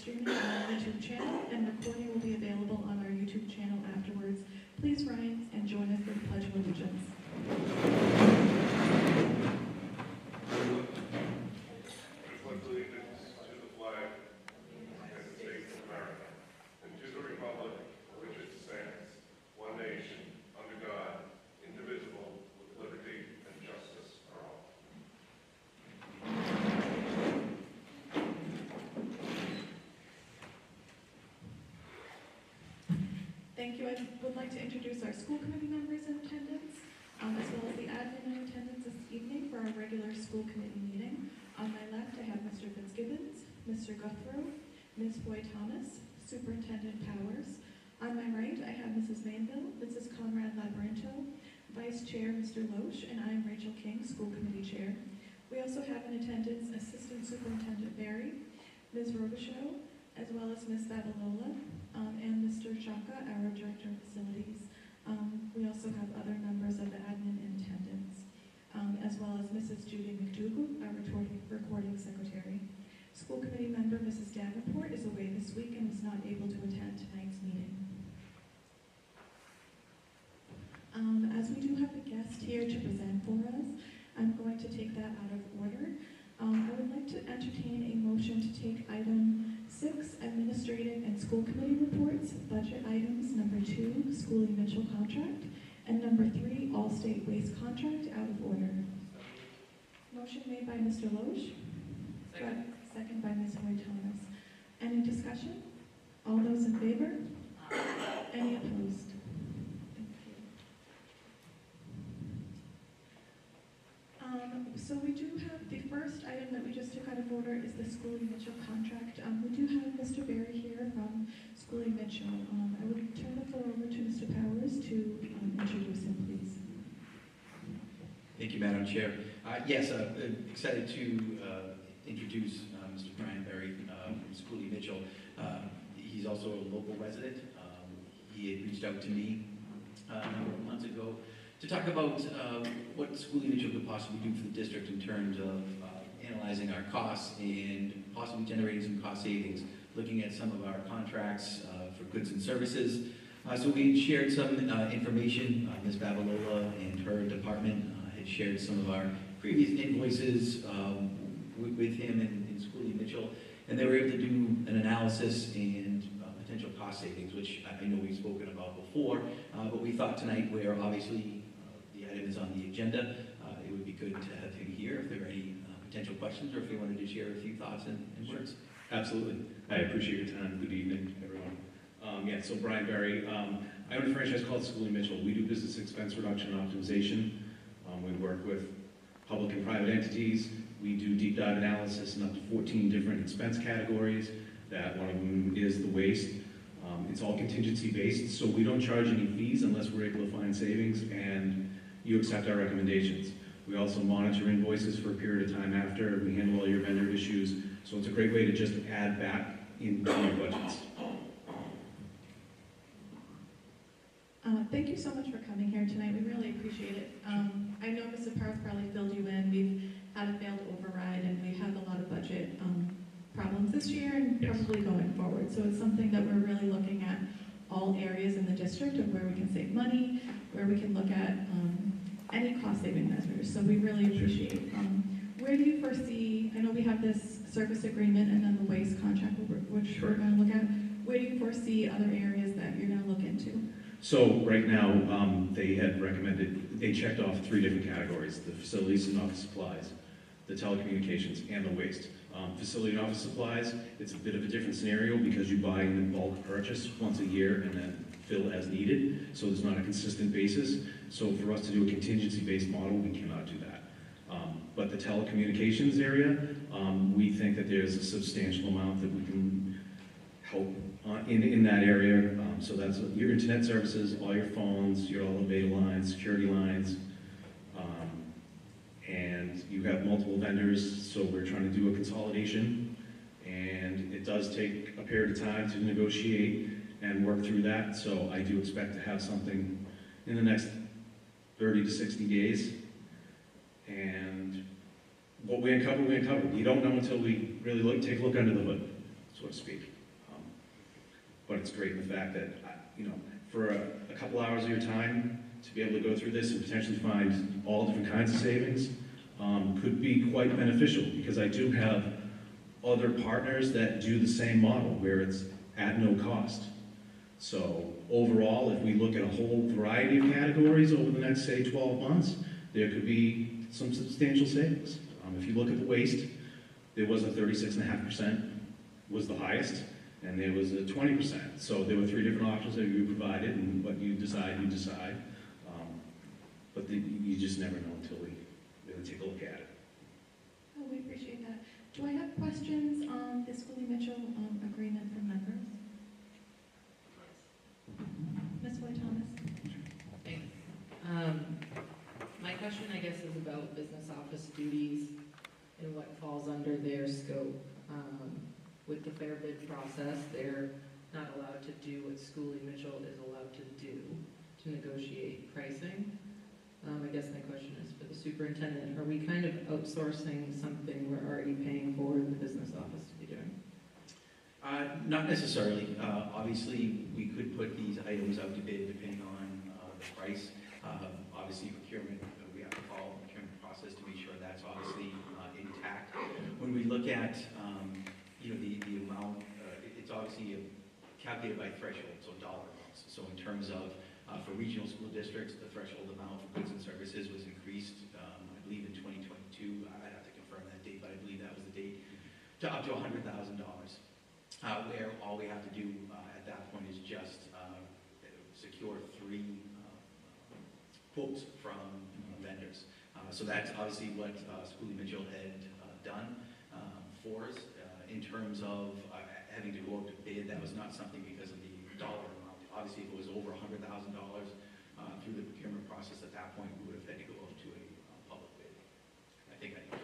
streaming on our YouTube channel, and recording will be available on our YouTube channel afterwards. Please rise and join us for the Pledge of Allegiance. Thank you. I would like to introduce our school committee members in attendance, as well as the admin in attendance this evening for our regular school committee meeting. On my left, I have Mr. Fitzgibbons, Mr. Guthrow, Ms. Boyd-Thomas, Superintendent Powers. On my right, I have Mrs. Mainville, Mrs. Conrad Labyrinto, Vice Chair Mr. Loesch, and I am Rachel King, School Committee Chair. We also have in attendance Assistant Superintendent Barry, Ms. Robichaud, as well as Ms. Babalola, and Mr. Shaka, our Director of Facilities. We also have other members of the admin in attendance, as well as Mrs. Judy McDougall, our recording secretary. School committee member Mrs. Davenport is away this week and was not able to attend tonight's meeting. As we do have a guest here to present for us, I'm going to take that out of order. I would like to entertain a motion to take item 6, administrative and school committee reports, budget items, number 2, Schoolie Mitchell contract, and number 3, all-state waste contract, out of order. Motion made by Mr. Loesch. Second by Ms. Boyd-Thomas. Any discussion? All those in favor? Any opposed? So we do have the first item that we just took out of order is the Schoolie Mitchell contract. We do have Mr. Barry here from Schoolie Mitchell. I would turn the floor over to Mr. Powers to introduce him, please. Thank you, Madam Chair. Yes, excited to introduce Mr. Brian Barry from Schoolie Mitchell. He's also a local resident. He had reached out to me a number of months ago to talk about what Schoolie Mitchell could possibly do for the district in terms of analyzing our costs and possibly generating some cost savings, looking at some of our contracts for goods and services. So we shared some information. Ms. Babalola and her department had shared some of our previous invoices with him in Schoolie Mitchell, and they were able to do an analysis and potential cost savings, which I know we've spoken about before, but we thought tonight, where obviously the item is on the agenda, it would be good to have him here if there are any potential questions, or if he wanted to share a few thoughts and words. Absolutely. I appreciate your time. Good evening, everyone. So Brian Barry, I own a franchise called Schoolie Mitchell. We do business expense reduction and optimization. We work with public and private entities. We do deep dive analysis in up to 14 different expense categories. That one of them is the waste. It's all contingency based, so we don't charge any fees unless we're able to find savings and you accept our recommendations. We also monitor invoices for a period of time after. We handle all your vendor issues, so it's a great way to just add back into your budgets. Thank you so much for coming here tonight. We really appreciate it. I know Mr. Parth probably filled you in. We've had a failed override, and we've had a lot of budget problems this year and probably going forward. So it's something that we're really looking at all areas in the district of where we can save money, where we can look at any cost-saving measures. So we really appreciate it. Where do you foresee, I know we have this service agreement and then the waste contract, which we're going to look at. Where do you foresee other areas that you're going to look into? So right now, they had recommended, they checked off 3 different categories: the facilities and office supplies, the telecommunications, and the waste. Facility and office supplies, it's a bit of a different scenario because you buy in bulk purchase once a year and then fill as needed, so there's not a consistent basis. So for us to do a contingency-based model, we cannot do that. But the telecommunications area, we think that there's a substantial amount that we can help in that area. So that's your internet services, all your phones, your all the data lines, security lines, and you have multiple vendors, so we're trying to do a consolidation, and it does take a period of time to negotiate and work through that. So I do expect to have something in the next 30 to 60 days. And what we uncover, we uncover. We don't know until we really take a look under the hood, so to speak. but it's great in the fact that, for a couple hours of your time, to be able to go through this and potentially find all different kinds of savings could be quite beneficial, because I do have other partners that do the same model where it's at no cost. So overall, if we look at a whole variety of categories over the next, say, 12 months, there could be some substantial savings. If you look at the waste, there was a 36.5% was the highest, and there was a 20%. So there were 3 different options that you provided, and what you decide, you decide. But you just never know until we really take a look at it. Oh, we appreciate that. Do I have questions on the Schooley-Mitchell agreement from members? Ms. White-Thomas? Thanks. My question, I guess, is about business office duties and what falls under their scope. With the fair bid process, they're not allowed to do what Schooley-Mitchell is allowed to do to negotiate pricing. I guess my question is for the superintendent, are we kind of outsourcing something we're already paying for the business office to be doing? Not necessarily. Obviously, we could put these items out to bid depending on the price. Obviously, procurement, we have to follow the procurement process to make sure that's obviously intact. When we look at the amount, it's obviously calculated by threshold, so dollar amounts. So in terms of for regional school districts, the threshold amount for goods and services was increased, I believe in 2022. I'd have to confirm that date, but I believe that was the date, to up to $100,000. Where all we have to do at that point is just secure 3 quotes from vendors. So that's obviously what Schooley-Mitchell had done for us. In terms of having to go out to bid, that was not something because of the dollar amount. Obviously, if it was over $100,000 through the procurement process at that point, we would have had to go out to a public bid. I think I know.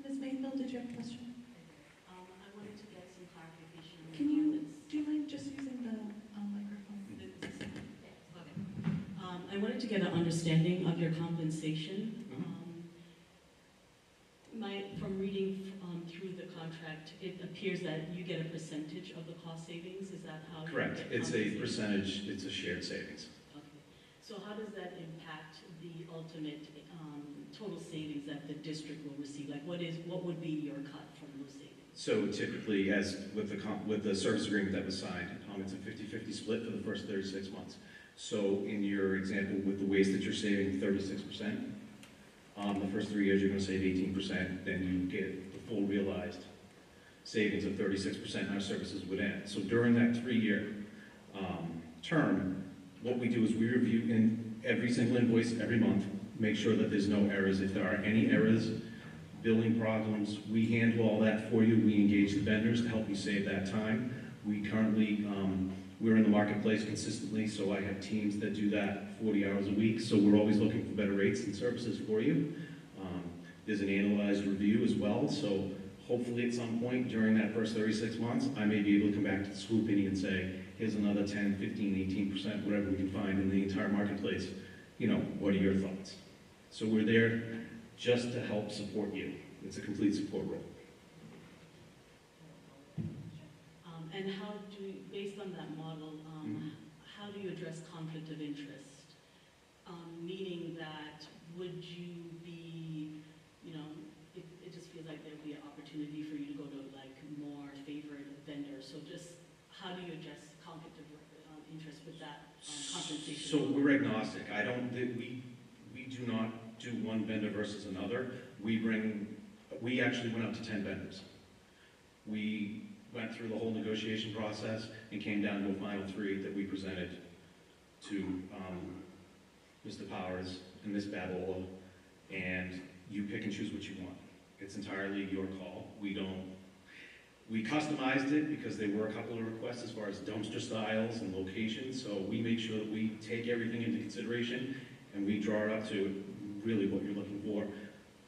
Ms. Mayfield, did you have a question? I wanted to get some clarification. Do you mind just using the microphone? I wanted to get an understanding of your compensation. From reading through the contract, it appears that you get a percentage of the cost savings. Is that how? Correct. It's a percentage. It's a shared savings. Okay. So how does that impact the ultimate total savings that the district will receive? Like, what would be your cut from those savings? So typically, as with the service agreement that was signed, it's a 50-50 split for the first 36 months. So in your example, with the waste that you're saving 36%, the first 3 years you're going to save 18%, then you get the full realized savings of 36%, and our services would end. So during that 3-year term, what we do is we review in every single invoice every month, make sure that there's no errors. If there are any errors, billing problems, we handle all that for you. We engage the vendors to help you save that time. We currently, we're in the marketplace consistently, so I have teams that do that 40 hours a week, so we're always looking for better rates and services for you. There's an analyzed review as well, so hopefully at some point during that first 36 months, I may be able to come back to the school committee and say, here's another 10, 15, 18%, whatever we can find in the entire marketplace. What are your thoughts? So we're there just to help support you. It's a complete support role. And how do you, based on that model, how do you address conflict of interest? Meaning that would you be, it just feels like there would be an opportunity for you to go to like more favored vendors. So just how do you address conflict of interest with that compensation? So we're agnostic. We do not do one vendor versus another. We actually went up to 10 vendors. We went through the whole negotiation process and came down to a final 3 that we presented to Mr. Powers and Ms. Babola, and you pick and choose what you want. It's entirely your call. We customized it because there were a couple of requests as far as dumpster styles and locations, so we make sure that we take everything into consideration and we draw it up to really what you're looking for.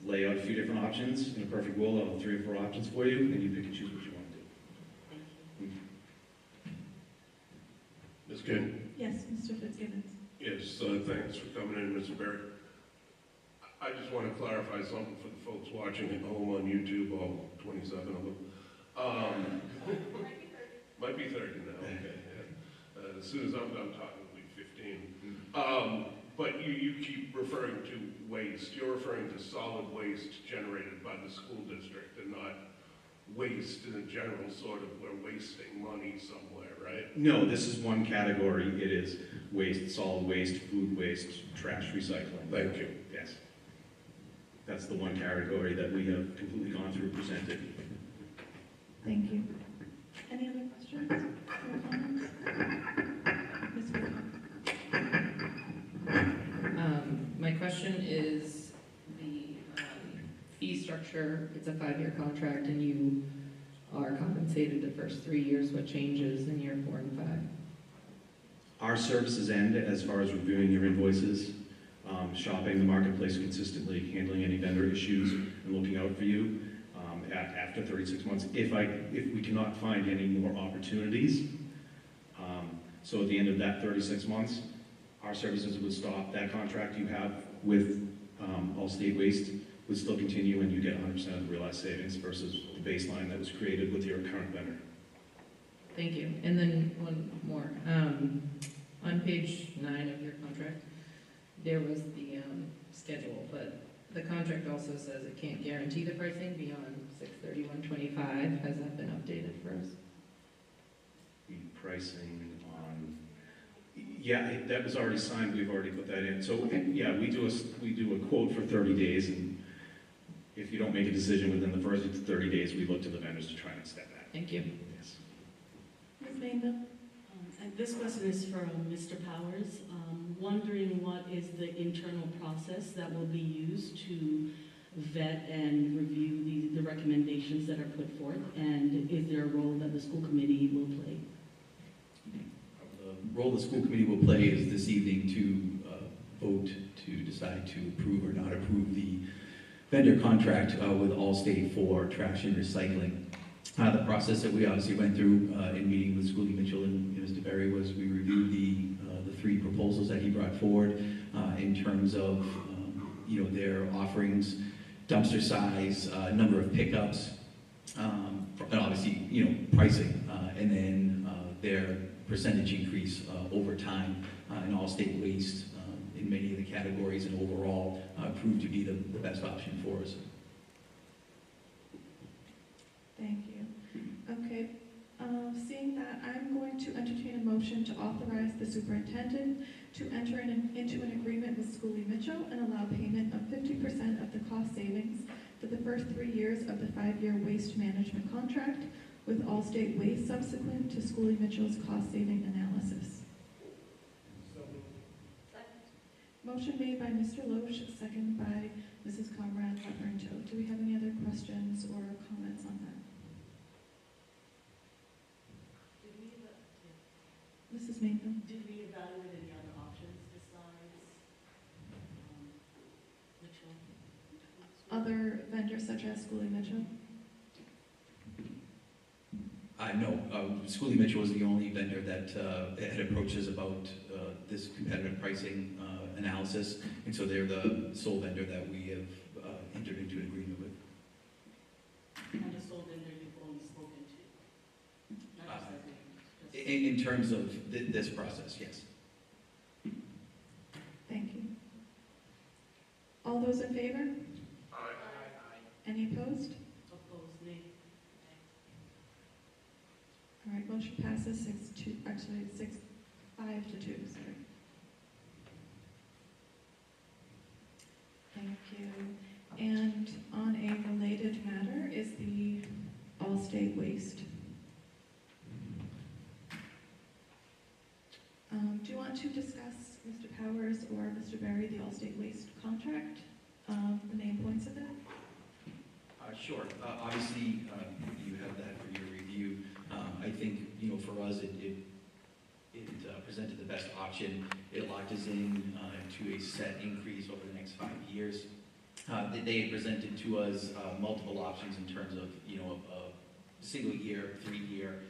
Lay out a few different options. In a perfect world, I'll have 3 or 4 options for you, and you pick and choose what you want to do. Ms. King? Yes, Mr. Fitzgibbons. Yes, thanks for coming in, Mr. Berry. I just want to clarify something for the folks watching at home on YouTube, all 27 of them. Might be 30 now, okay, yeah. As soon as I'm done talking, it'll be 15. But you keep referring to waste. You're referring to solid waste generated by the school district and not waste in a general sort of we're wasting money somewhere, right? No, this is one category. It is waste, solid waste, food waste, trash recycling. Thank you. Yes. That's the one category that we have completely gone through, presented. Thank you. Any other questions or comments? Ms. Woodhull? My question is the fee structure. It's a 5-year contract and you are compensated the first 3 years. What changes in year 4 and 5? Our services end as far as reviewing your invoices, shopping the marketplace consistently, handling any vendor issues, and looking out for you. After 36 months, if we cannot find any more opportunities, so at the end of that 36 months, our services would stop. That contract you have with Allstate Waste would still continue, and you get 100% of the realized savings versus the baseline that was created with your current vendor. Thank you. And then one more. On page 9 of your contract, there was the schedule, but the contract also says it can't guarantee the pricing beyond 6/31/25. Has that been updated for us? The pricing on, yeah, that was already signed. We've already put that in. So Okay. yeah, we do a quote for 30 days, and if you don't make a decision within the first 30 days, we look to the vendors to try and extend that. Thank you. Yes. Ms. Mainville? And this question is for Mr. Powers. Wondering what is the internal process that will be used to vet and review the recommendations that are put forth, and is there a role that the school committee will play? The role the school committee will play is this evening to vote to decide to approve or not approve the vendor contract with Allstate for trash and recycling. The process that we obviously went through in meeting with Schoolie Mitchell and Mr. Berry was we reviewed the 3 proposals that he brought forward in terms of their offerings, dumpster size, number of pickups, and obviously pricing, and then their percentage increase over time in Allstate Waste in many of the categories, and overall proved to be the best option for us. Thank you. Okay, seeing that, I'm going to entertain a motion to authorize the superintendent to enter into an agreement with Schoolie Mitchell and allow payment of 50% of the cost savings for the first 3 years of the 5-year waste management contract with Allstate Waste subsequent to Schoolie Mitchell's cost-saving analysis. Motion made by Mr. Loesch, second by Mrs. Conrad Labranto. Do we have any other questions or comments on that? Mrs. Mainville? Did we evaluate any other options besides Mitchell? Other vendors such as Schoolie Mitchell? No, Schoolie Mitchell was the only vendor that had approached us about this competitive pricing analysis, and so they're the sole vendor that we have entered into an agreement with. And the sole vendor you've only spoken to? Not just as In terms of this process, yes. Thank you. All those in favor? Aye. Any opposed? Opposed, nay. All right, motion passes 5 to 2, sorry. Thank you. And on a related matter is the Allstate Waste. Do you want to discuss, Mr. Powers or Mr. Berry, the Allstate Waste contract, the main points of it? Sure. Obviously, you have that for your review. I think, for us, it presented the best option. It locked us in to a set increase over the next 5 years. They had presented to us multiple options in terms of, a single year, 3-year,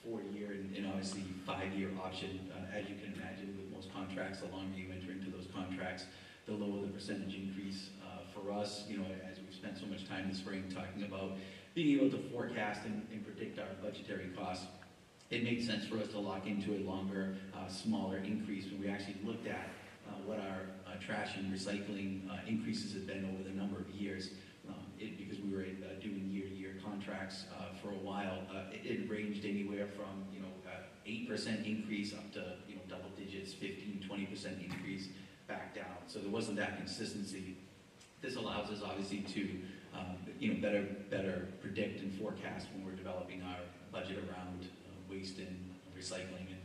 4-year, and obviously 5-year option. As you can imagine, with most contracts, the longer you enter into those contracts, the lower the percentage increase. For us, as we've spent so much time this spring talking about being able to forecast and predict our budgetary costs, it made sense for us to lock into a longer, smaller increase when we actually looked at what our trash and recycling increases had been over the number of years. Because we were doing year-to-year contracts for a while, it ranged anywhere from 8% increase up to double digits, 15-20% increase back down. So there wasn't that consistency. This allows us obviously to better predict and forecast when we're developing our budget around waste and recycling. And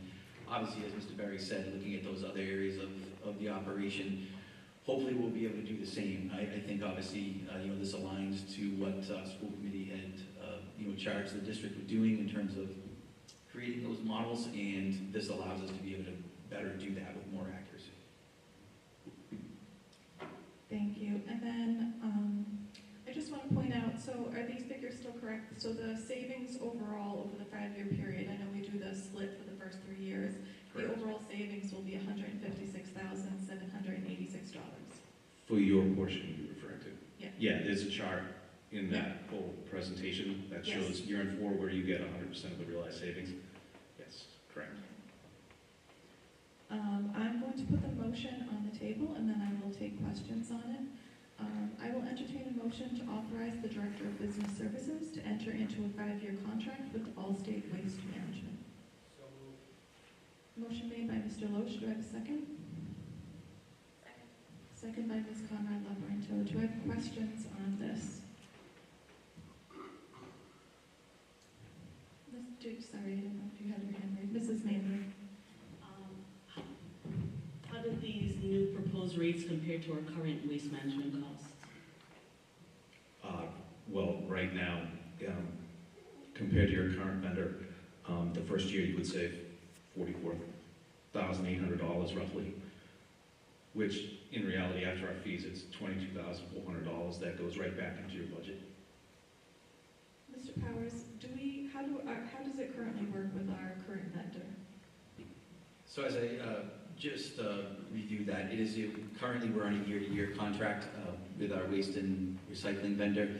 obviously, as Mr. Berry said, looking at those other areas of the operation, hopefully we'll be able to do the same. I think obviously this aligns to what school committee had charged the district with doing in terms of creating those models, and this allows us to be able to better do that with more accuracy. Thank you. And then I just want to point out, so are these figures still correct? So the savings overall over the 5-year period, I know we do the split for the first 3 years, Correct. The overall savings will be $156,786. For your portion you're referring to? Yeah. Yeah, there's a chart in that whole presentation that Yes. shows year in 4 where you get 100% of the realized savings. Yes, correct. I'm going to put the motion on the table, and then I will take questions on it. I will entertain a motion to authorize the Director of Business Services to enter into a 5-year contract with Allstate Waste Management. So moved. Motion made by Mr. Loesch. Do I have a second? Second by Ms. Conrad Laborento. Do I have questions on this? Ms. Duke, sorry, I don't know if you had your hand raised. Mrs. Manley. How do these new proposed rates compare to our current waste management costs? Well, right now, compared to your current vendor, the first year you would save $44,800 roughly, which in reality, after our fees, it's $22,400 that goes right back into your budget. Mr. Powers, how does it currently work with our current vendor? So as I just review that, currently we're on a year-to-year contract with our waste and recycling vendor.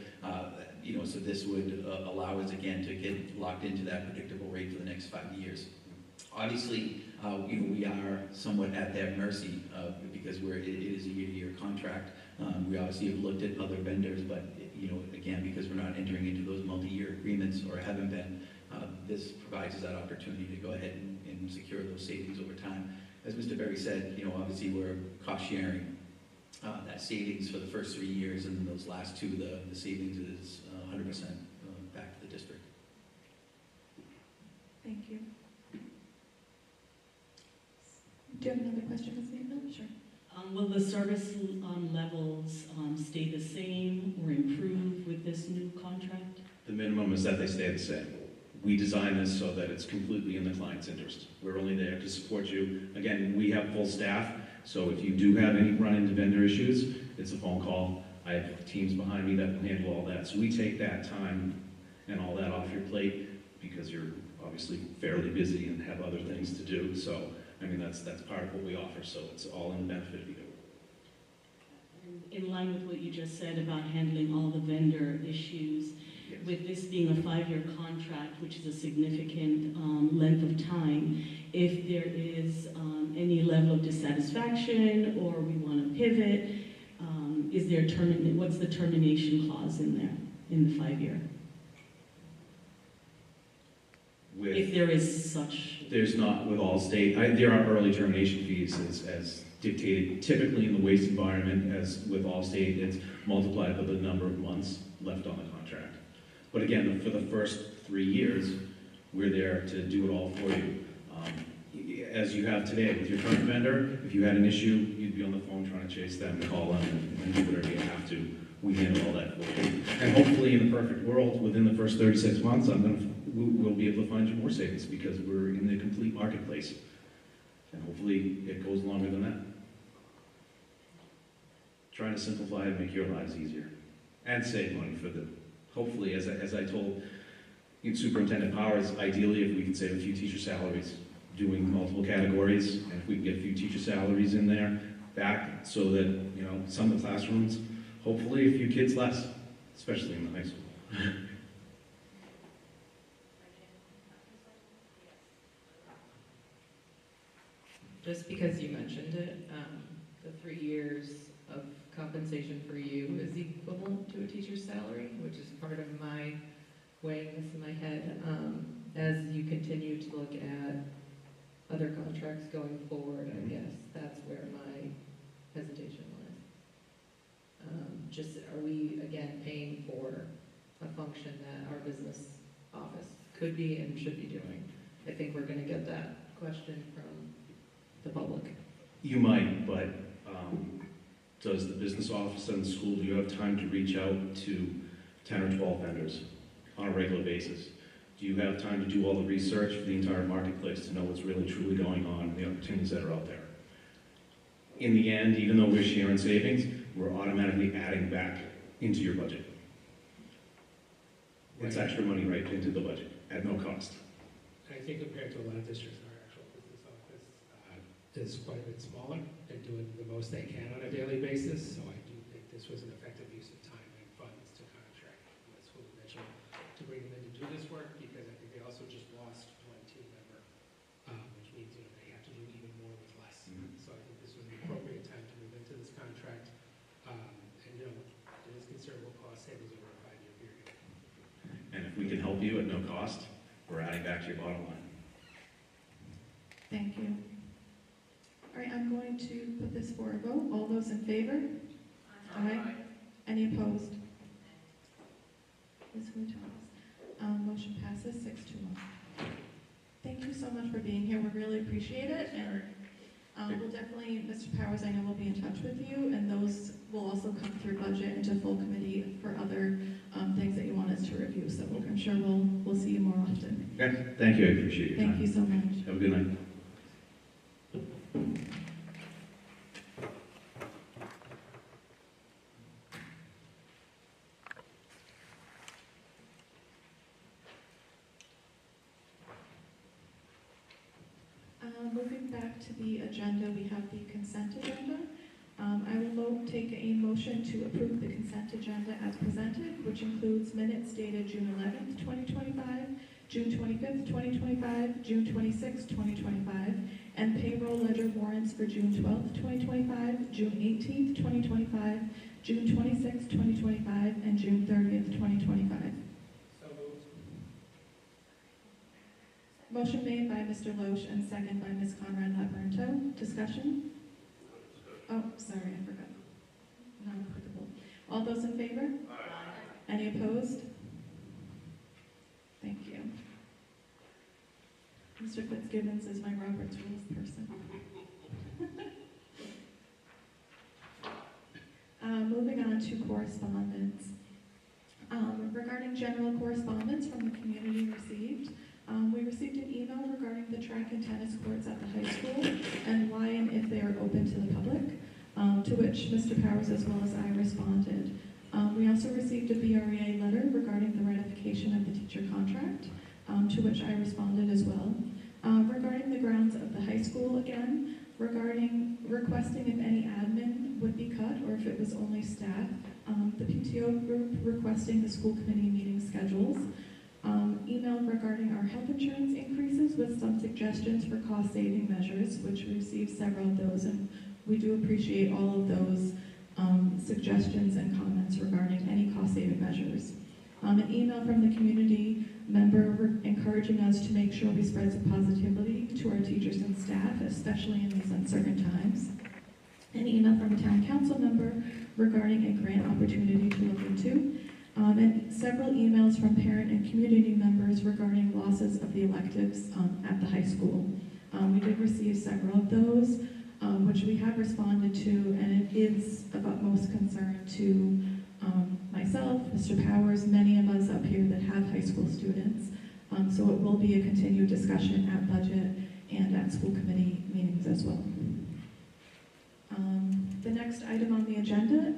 So this would allow us again to get locked into that predictable rate for the next 5 years. Obviously, we are somewhat at their mercy because it is a year-to-year contract. We obviously have looked at other vendors, but again, because we're not entering into those multi-year agreements or haven't been, this provides us that opportunity to go ahead and secure those savings over time. As Mr. Berry said, obviously we're cost sharing that savings for the first 3 years, and then those last 2, the savings is 100% back to the district. Thank you. Do you have another question, Ms. Manley? Sure. Will the service levels stay the same or improve with this new contract? The minimum is that they stay the same. We design this so that it's completely in the client's interest. We're only there to support you. Again, we have full staff, so if you do have any run-into vendor issues, it's a phone call. I have teams behind me that will handle all that. So we take that time and all that off your plate because you're obviously fairly busy and have other things to do. So, I mean, that's part of what we offer, so it's all in the benefit of you. In line with what you just said about handling all the vendor issues, Yes. with this being a 5-year contract, which is a significant length of time, if there is any level of dissatisfaction or we want to pivot, what's the termination clause in there, in the 5-year? If there is such. There's not with Allstate. There are early termination fees as dictated typically in the waste environment. As with Allstate, it's multiplied by the number of months left on the contract. But again, for the first 3 years, we're there to do it all for you. As you have today with your current vendor, if you had an issue, you'd be on the phone trying to chase them, call them, and do whatever you have to. We handle all that for you. And hopefully in the perfect world, within the first 36 months, we'll be able to find you more savings because we're in the complete marketplace. And hopefully it goes longer than that. Trying to simplify and make your lives easier. And save money for the, hopefully, as I told Superintendent Powers, ideally if we could save a few teacher salaries doing multiple categories, and if we can get a few teacher salaries in there back so that, some of the classrooms, hopefully a few kids less, especially in the high school. just because you mentioned it, the 3 years of compensation for you is equivalent to a teacher's salary, which is part of my weighing this in my head. As you continue to look at other contracts going forward, I guess that's where my hesitation lies. Just, are we, again, paying for a function that our business office could be and should be doing? I think we're gonna get that question from the public. You might, but does the business office and the school, do you have time to reach out to 10 or 12 vendors on a regular basis? Do you have time to do all the research for the entire marketplace to know what's really truly going on and the opportunities that are out there? In the end, even though we're sharing savings, we're automatically adding back into your budget. It's extra money right into the budget at no cost. I think compared to a lot of districts, our actual business office is quite a bit smaller and doing the most they can on a daily basis. So I do think this was an effective use of time and funds to contract with School Mitchell to bring them in to do this work, because I think they also just lost one team member, which means they have to do even more with less. So I think this was an appropriate time to move into this contract, and it is considerable cost savings over a 5-year period. And if we can help you at no cost, we're adding back to your bottom line. Thank you. All right, I'm going to put this for a vote. All those in favor? Aye. Any opposed? Ms. Wu-Thomas. Motion passes 6-1. Thank you so much for being here. We really appreciate it. And we'll definitely, Mr. Powers, I know we'll be in touch with you, and those will also come through budget into full committee for other things that you want us to review. So I'm sure we'll see you more often. Okay, thank you, I appreciate your time. Thank you so much. Have a good night. Moving back to the agenda, we have the consent agenda. I will take a motion to approve the consent agenda as presented, which includes minutes dated June 11th, 2025, June 25th, 2025, June 26th, 2025, and payroll ledger warrants for June 12th, 2025, June 18th, 2025, June 26th, 2025, and June 30th, 2025. So moved. Motion made by Mr. Loesch and second by Ms. Conrad Labranto. Discussion? Oh, sorry, I forgot. Not applicable. All those in favor? Aye. Any opposed? Thank you. Mr. Fitzgibbons is my Robert's Rules person. Moving on to correspondence. Regarding general correspondence from the community received, we received an email regarding the track and tennis courts at the high school and why and if they are open to the public, to which Mr. Powers as well as I responded. We also received a BRRSD letter regarding the ratification of the teacher contract, to which I responded as well. Regarding the grounds of the high school again, regarding requesting if any admin would be cut or if it was only staff, the PTO group requesting the school committee meeting schedules, email regarding our health insurance increases with some suggestions for cost-saving measures, which we received several of those, and we do appreciate all of those suggestions and comments regarding any cost-saving measures. An email from the community member encouraging us to make sure we spread some positivity to our teachers and staff, especially in these uncertain times. An email from a town council member regarding a grant opportunity to look into. And several emails from parent and community members regarding losses of the electives at the high school. We did receive several of those, which we have responded to, and it is of utmost concern to myself, Mr. Powers, many of us up here that have high school students. So it will be a continued discussion at budget and at school committee meetings as well. The next item on the agenda,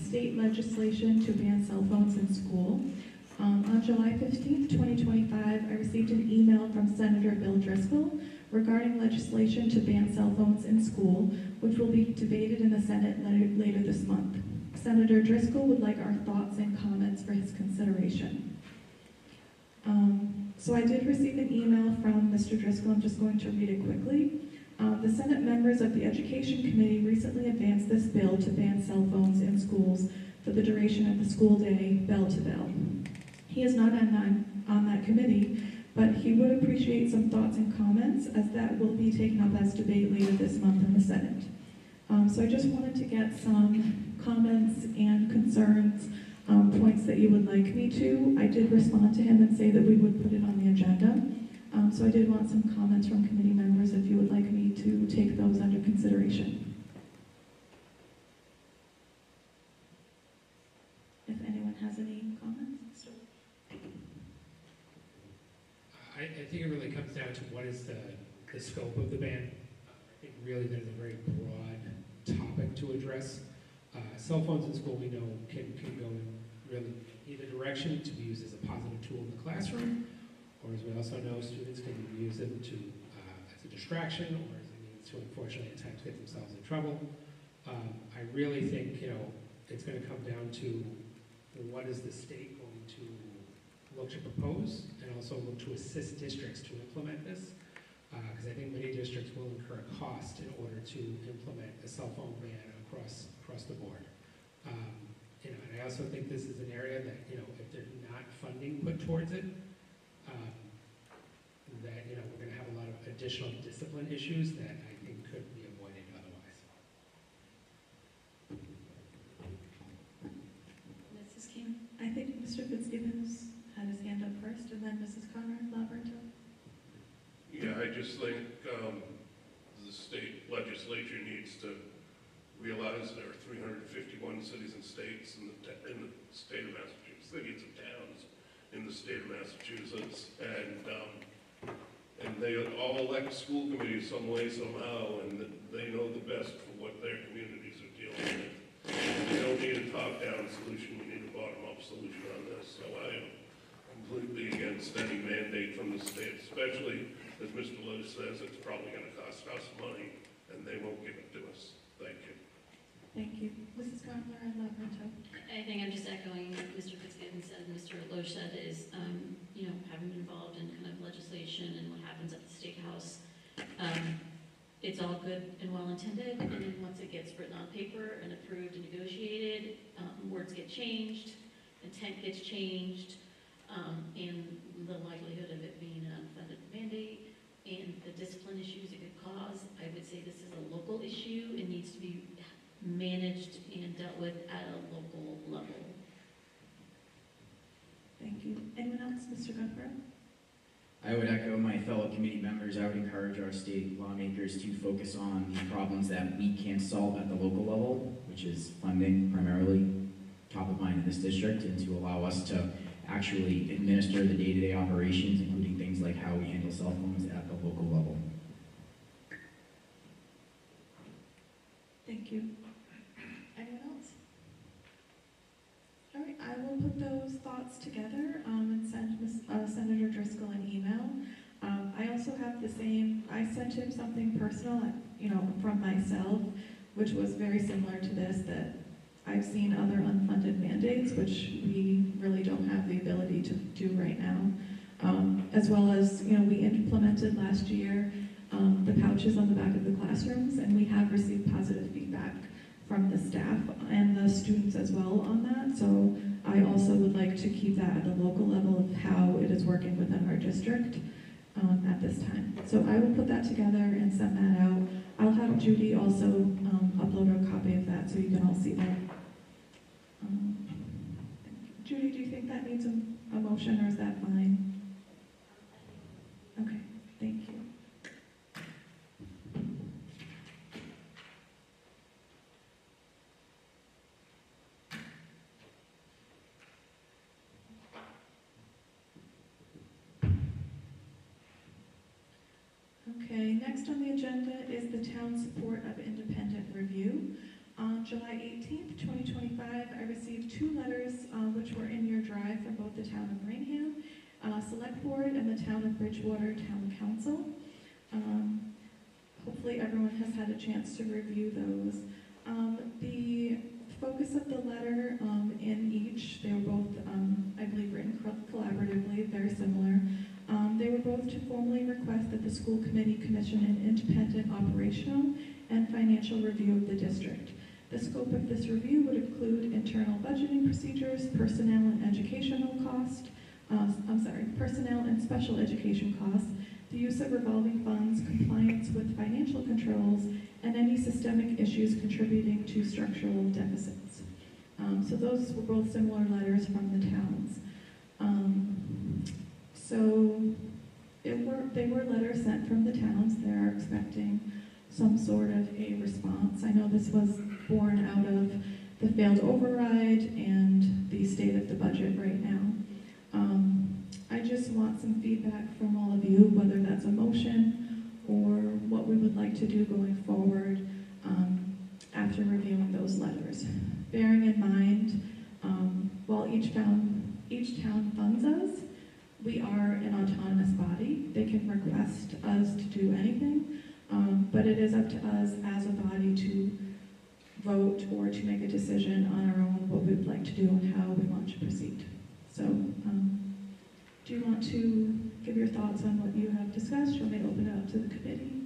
state legislation to ban cell phones in school. On July 15th, 2025, I received an email from Senator Bill Driscoll regarding legislation to ban cell phones in school, which will be debated in the Senate later this month. Senator Driscoll would like our thoughts and comments for his consideration. So I did receive an email from Mr. Driscoll. I'm just going to read it quickly. The Senate members of the Education Committee recently advanced this bill to ban cell phones in schools for the duration of the school day, bell to bell. He is not on that committee, but he would appreciate some thoughts and comments, as that will be taken up as debate later this month in the Senate. So I just wanted to get some comments and concerns, points that you would like me to. I did respond to him and say that we would put it on the agenda. So I did want some comments from committee members if you would like me to take those under consideration. If anyone has any comments. I think it really comes down to what is the scope of the ban. I think really that is a very broad topic to address. Cell phones in school, we know, can go in really either direction, to be used as a positive tool in the classroom, or as we also know, students can use them to as a distraction, or as a means to, unfortunately, at times get themselves in trouble. I really think, it's going to come down to what is the state going to look to propose, and also look to assist districts to implement this, because I think many districts will incur a cost in order to implement a cell phone ban across the board. And I also think this is an area that, if there's not funding put towards it, that, we're going to have a lot of additional discipline issues that I think could be avoided otherwise. Mrs. King? I think Mr. Fitzgibbons had his hand up first, and then Mrs. Conrad-Laverto. Yeah, I just think the state legislature needs to realize there are 351 cities and states in the state of Massachusetts, cities and towns in the state of Massachusetts, and they all elect school committees some way, somehow, and they know the best for what their communities are dealing with. We don't need a top-down solution, we need a bottom-up solution on this, so I am completely against any mandate from the state, especially, as Mr. Lowe says, it's probably going to cost us money, and they won't give it to us. Thank you. Thank you. Mrs. Conrad-Laverto. I think I'm just echoing what Mr. Fitzgibbon said, Mr. Loesch said, is, having been involved in kind of legislation and what happens at the State House, it's all good and well intended, and then once it gets written on paper and approved and negotiated, words get changed, intent gets changed, and the likelihood of it being an unfunded mandate and the discipline issues it could cause, I would say this is a local issue. It needs to be managed and dealt with at a local level. Thank you. Anyone else? Mr. Gunther? I would echo my fellow committee members. I would encourage our state lawmakers to focus on the problems that we can't solve at the local level, which is funding primarily, top of mind in this district, and to allow us to actually administer the day-to-day operations, including things like how we handle cell phones at the local level. Thank you. Anyone else? All right, I will put those thoughts together and send Senator Driscoll an email. I also have the same, I sent him something personal, from myself, which was very similar to this, that I've seen other unfunded mandates, which we really don't have the ability to do right now. As well as, we implemented last year the pouches on the back of the classrooms, and we have received positive feedback from the staff and the students as well on that. So I also would like to keep that at the local level of how it is working within our district at this time. So I will put that together and send that out. I'll have Judy also upload a copy of that so you can all see that. Judy, do you think that needs a motion, or is that fine? Okay, thank you. Okay, next on the agenda is the town support of independent review. On July 18th, 2025, I received 2 letters which were in your drive from both the town of Raynham Select Board and the town of Bridgewater Town Council. Hopefully everyone has had a chance to review those. The focus of the letter in each, they were both, I believe, written collaboratively, very similar. They were both to formally request that the school committee commission an independent operational and financial review of the district. The scope of this review would include internal budgeting procedures, personnel and personnel and special education costs, the use of revolving funds, compliance with financial controls, and any systemic issues contributing to structural deficits. So those were both similar letters from the towns. They were letters sent from the towns. They're expecting some sort of a response. I know this was born out of the failed override and the state of the budget right now. I just want some feedback from all of you, whether that's a motion or what we would like to do going forward after reviewing those letters. Bearing in mind, while each town funds us, we are an autonomous body. They can request us to do anything, but it is up to us as a body to vote or to make a decision on our own what we would like to do and how we want to proceed. So, do you want to give your thoughts on what you have discussed, or may I open it up to the committee?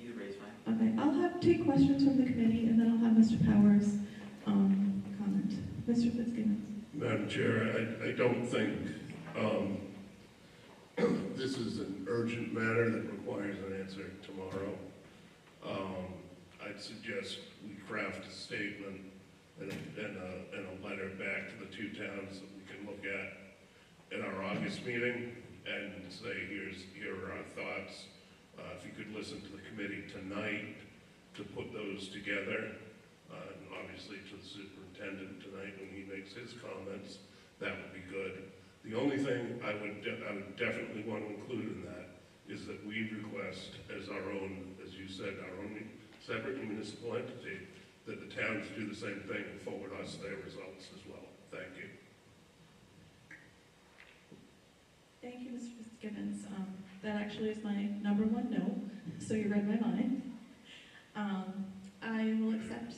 Either way is fine. Okay, I'll take questions from the committee, and then I'll have Mr. Powers comment. Mr. Fitzgibbons. Madam Chair, I don't think this is an urgent matter that requires an answer tomorrow. I'd suggest we craft a statement and a letter back to the two towns that we can look at our August meeting and say, here are our thoughts. If you could listen to the committee tonight to put those together, and obviously to the superintendent tonight when he makes his comments, that would be good. The only thing I would definitely want to include in that is that we request as our own, as you said, our own separate municipal entity, that the towns do the same thing and forward us their results as well. Thank you. Thank you, Mr. Fitzgibbons. That actually is my number one no, so you read my mind. I will accept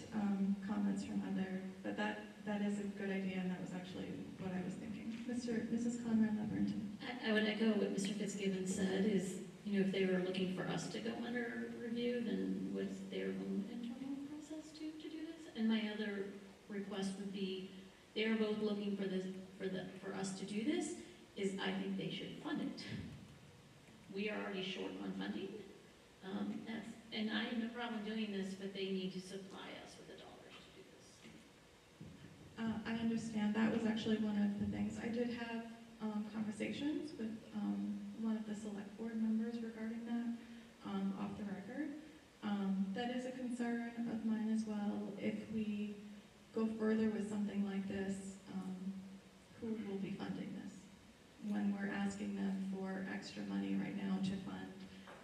comments from other, but that is a good idea, and that was actually what I was thinking. Mrs. Conrad Leverton. I would echo what Mr. Fitzgibbons said, is, if they were looking for us to go under review, then what's their own internal process to do this? And my other request would be, they're both looking for us to do this, is I think they should fund it. We are already short on funding, and I have no problem doing this, but they need to supply us with the dollars to do this. I understand. That was actually one of the things. I did have conversations with one of the select board members regarding that off the record. That is a concern of mine as well. If we go further with something like this, who will be funding this? When we're asking them for extra money right now to fund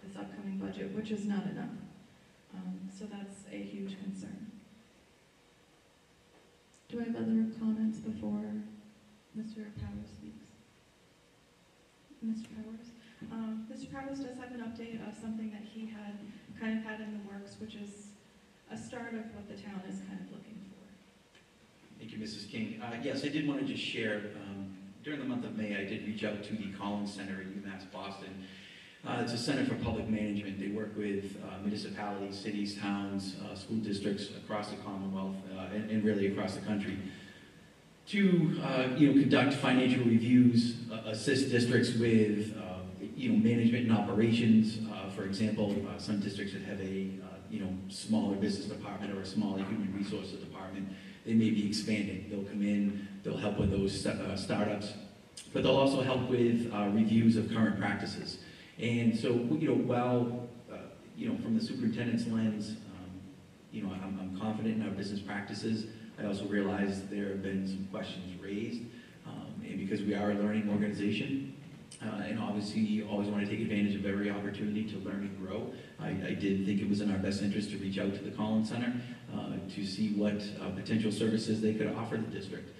this upcoming budget, which is not enough. So that's a huge concern. Do I have other comments before Mr. Powers speaks? Mr. Powers? Mr. Powers does have an update of something that he had in the works, which is a start of what the town is kind of looking for. Thank you, Mrs. King. Yes, I did want to just share, during the month of May, I did reach out to the Collins Center at UMass Boston. It's a center for public management. They work with municipalities, cities, towns, school districts across the Commonwealth and really across the country to conduct financial reviews, assist districts with management and operations. For example, some districts that have a smaller business department or a smaller human resources department, they may be expanding. They'll come in, they'll help with those startups, but they'll also help with reviews of current practices. And so, while, from the superintendent's lens, I'm confident in our business practices, I also realize there have been some questions raised, and because we are a learning organization, and obviously you always want to take advantage of every opportunity to learn and grow, I did think it was in our best interest to reach out to the Collins Center to see what potential services they could offer the district.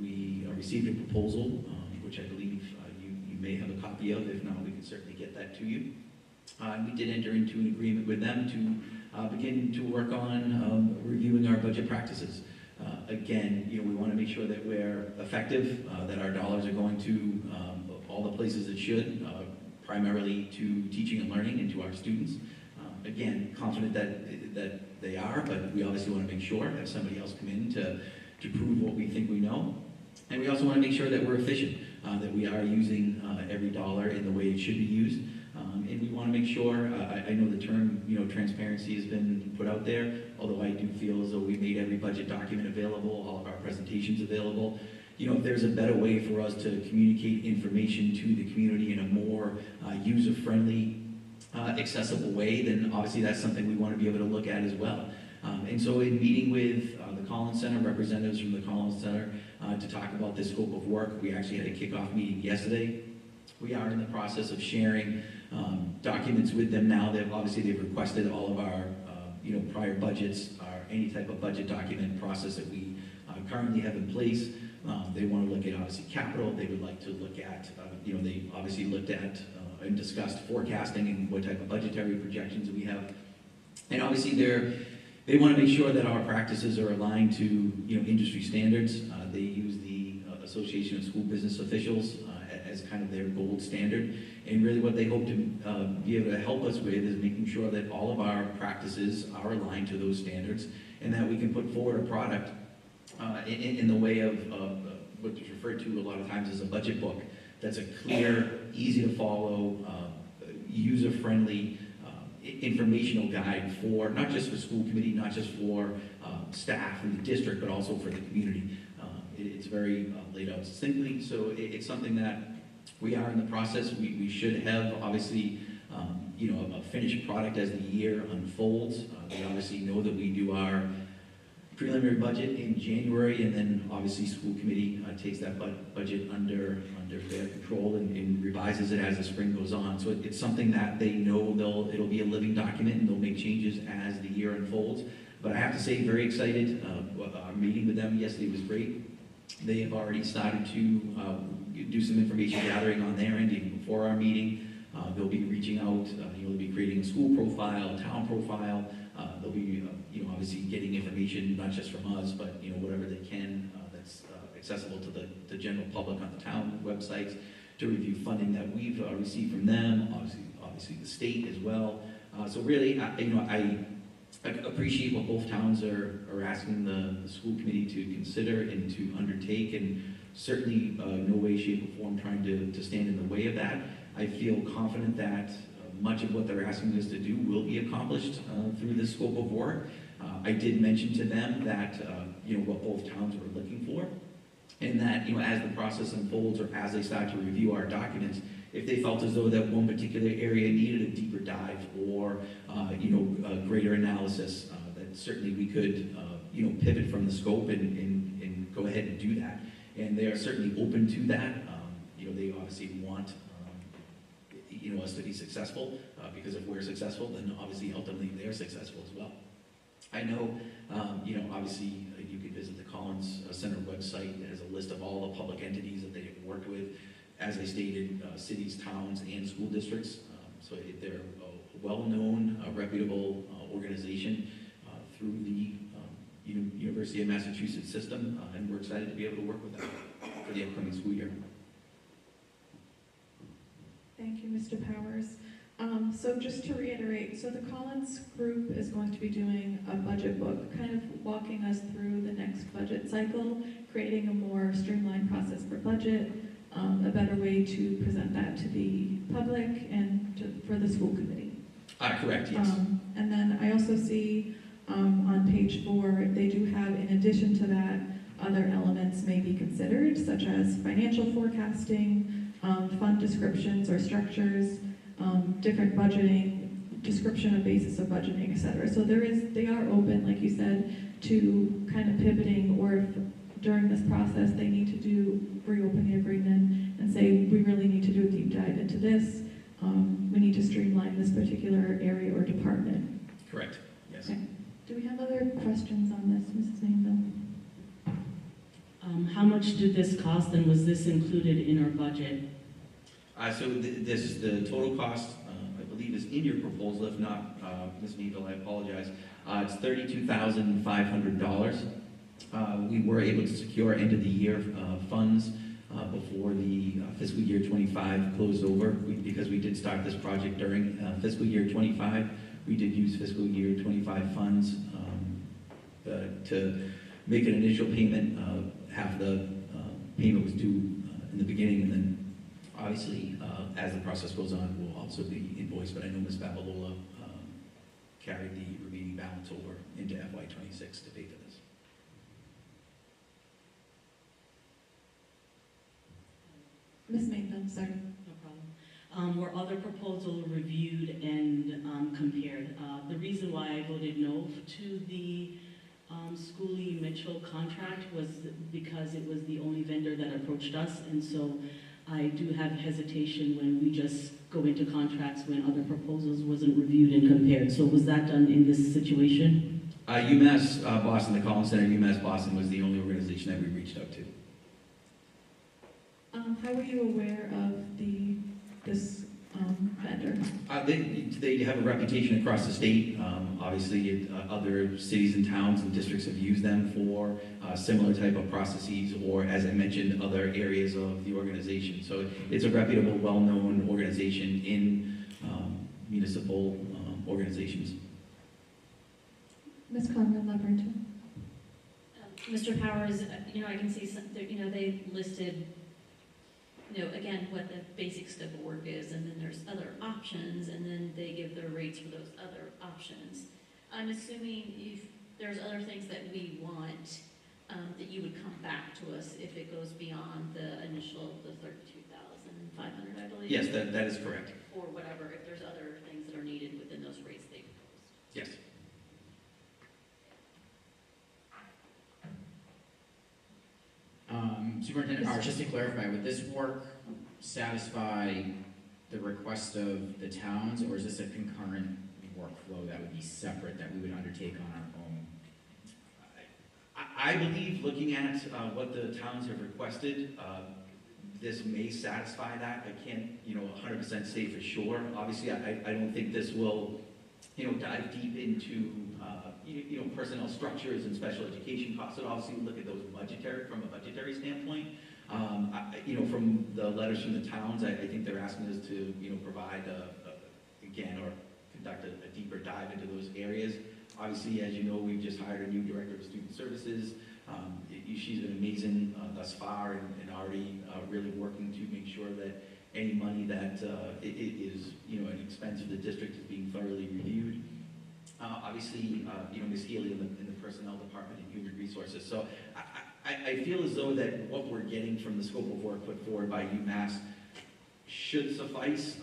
We received a proposal, which I believe you may have a copy of. If not, we can certainly get that to you. We did enter into an agreement with them to begin to work on reviewing our budget practices. Again, we want to make sure that we're effective, that our dollars are going to all the places it should, primarily to teaching and learning and to our students. Again, confident that they are, but we obviously want to make sure, have somebody else come in to prove what we think we know. And we also want to make sure that we're efficient, that we are using every dollar in the way it should be used. And we want to make sure, I know the term, transparency has been put out there, although I do feel as though we made every budget document available, all of our presentations available. If there's a better way for us to communicate information to the community in a more user-friendly, accessible way, then obviously that's something we want to be able to look at as well. And so in meeting with the Collins Center, representatives from the Collins Center, to talk about this scope of work, we actually had a kickoff meeting yesterday. We are in the process of sharing documents with them now. They've requested all of our prior budgets, or any type of budget document process that we currently have in place. They want to look at obviously capital. They would like to look at, they obviously looked at and discussed forecasting and what type of budgetary projections we have. And obviously they want to make sure that our practices are aligned to industry standards. They use the Association of School Business Officials as kind of their gold standard. And really what they hope to be able to help us with is making sure that all of our practices are aligned to those standards and that we can put forward a product in the way of what's referred to a lot of times as a budget book. That's a clear, easy to follow, user-friendly, informational guide for, not just for school committee, not just for staff in the district, but also for the community. It's very laid out succinctly, so it's something that we are in the process. We should have, obviously, a finished product as the year unfolds. They obviously know that we do our preliminary budget in January, and then obviously school committee takes that budget under their control and revises it as the spring goes on. So it's something that they know it'll be a living document and they'll make changes as the year unfolds. But I have to say, very excited. Our meeting with them yesterday was great. They have already started to do some information gathering on their end even before our meeting. They'll be reaching out. They'll be creating a school profile, town profile. They'll be, obviously getting information not just from us, but whatever they can that's accessible to the general public on the town websites, to review funding that we've received from them. Obviously the state as well. So really, I appreciate what both towns are asking the school committee to consider and to undertake, and certainly no way, shape, or form trying to stand in the way of that. I feel confident that much of what they're asking us to do will be accomplished through this scope of work. I did mention to them that what both towns were looking for, and that as the process unfolds or as they start to review our documents, if they felt as though that one particular area needed a deeper dive or a greater analysis, that certainly we could pivot from the scope and go ahead and do that. And they are certainly open to that. They obviously want us to be successful, because if we're successful, then obviously ultimately they're successful as well. I know, obviously you could visit the Collins Center website. It has a list of all the public entities that they have worked with. As I stated, cities, towns, and school districts. So they're a well-known, reputable organization through the University of Massachusetts system, and we're excited to be able to work with them for the upcoming school year. Thank you, Mr. Powers. So just to reiterate, so the Collins group is going to be doing a budget book, kind of walking us through the next budget cycle, creating a more streamlined process for budget, a better way to present that to the public and for the school committee. Correct, yes. And then I also see on page 4, they do have, in addition to that, other elements may be considered, such as financial forecasting, fund descriptions or structures, different budgeting, description of basis of budgeting, etc. So they are open, like you said, to kind of pivoting, or if during this process they need to reopen the agreement and say, we really need to do a deep dive into this, we need to streamline this particular area or department. Correct, yes. Okay. Do we have other questions on this, Mrs. Mainville? How much did this cost, and was this included in our budget? So the total cost, I believe, is in your proposal. If not, Ms. Mainville, I apologize. It's $32,500. We were able to secure end of the year funds before the fiscal year 25 closed over, because we did start this project during fiscal year 25. We did use fiscal year 25 funds to make an initial payment. Half the payment was due in the beginning, and then obviously as the process goes on, we'll also be invoiced. But I know Ms. Babalola carried the remaining balance over into FY26 to pay for this. Ms. Mayfield, sorry. No problem. Were other proposals reviewed and compared? The reason why I voted no to the Schooley Mitchell contract was because it was the only vendor that approached us, and so I do have hesitation when we just go into contracts when other proposals wasn't reviewed and compared. So was that done in this situation? UMass Boston, the Collins Center, UMass Boston was the only organization that we reached out to. How were you aware of this vendor? They have a reputation across the state. Obviously, other cities and towns and districts have used them for similar type of processes, or as I mentioned, other areas of the organization. So it's a reputable, well-known organization in municipal organizations. Ms. Conrad Leverton. Mr. Powers, I can see some, they listed, again, what the basic scope of work is, and then there's other options, and then they give their rates for those other options. I'm assuming if there's other things that we want, that you would come back to us if it goes beyond the initial, the 32,500, I believe. Yes, that is correct. Or whatever, if there's other things that are needed within those rates they proposed. Yes. Superintendent Powers, just to clarify, would this work satisfy the request of the towns, or is this a concurrent workflow that would be separate, that we would undertake on our own? I believe, looking at what the towns have requested, this may satisfy that. I can't, 100% say for sure. Obviously, I don't think this will, dive deep into, personnel structures and special education costs. And obviously, we look at those from a budgetary standpoint. From the letters from the towns, I think they're asking us to, provide, or conduct a deeper dive into those areas. Obviously, as you know, we've just hired a new director of student services. She's been amazing thus far, and already really working to make sure that any money that is, an expense of the district is being thoroughly reviewed. Obviously, Ms. Healy in the personnel department and human resources. So I feel as though that what we're getting from the scope of work put forward by UMass should suffice.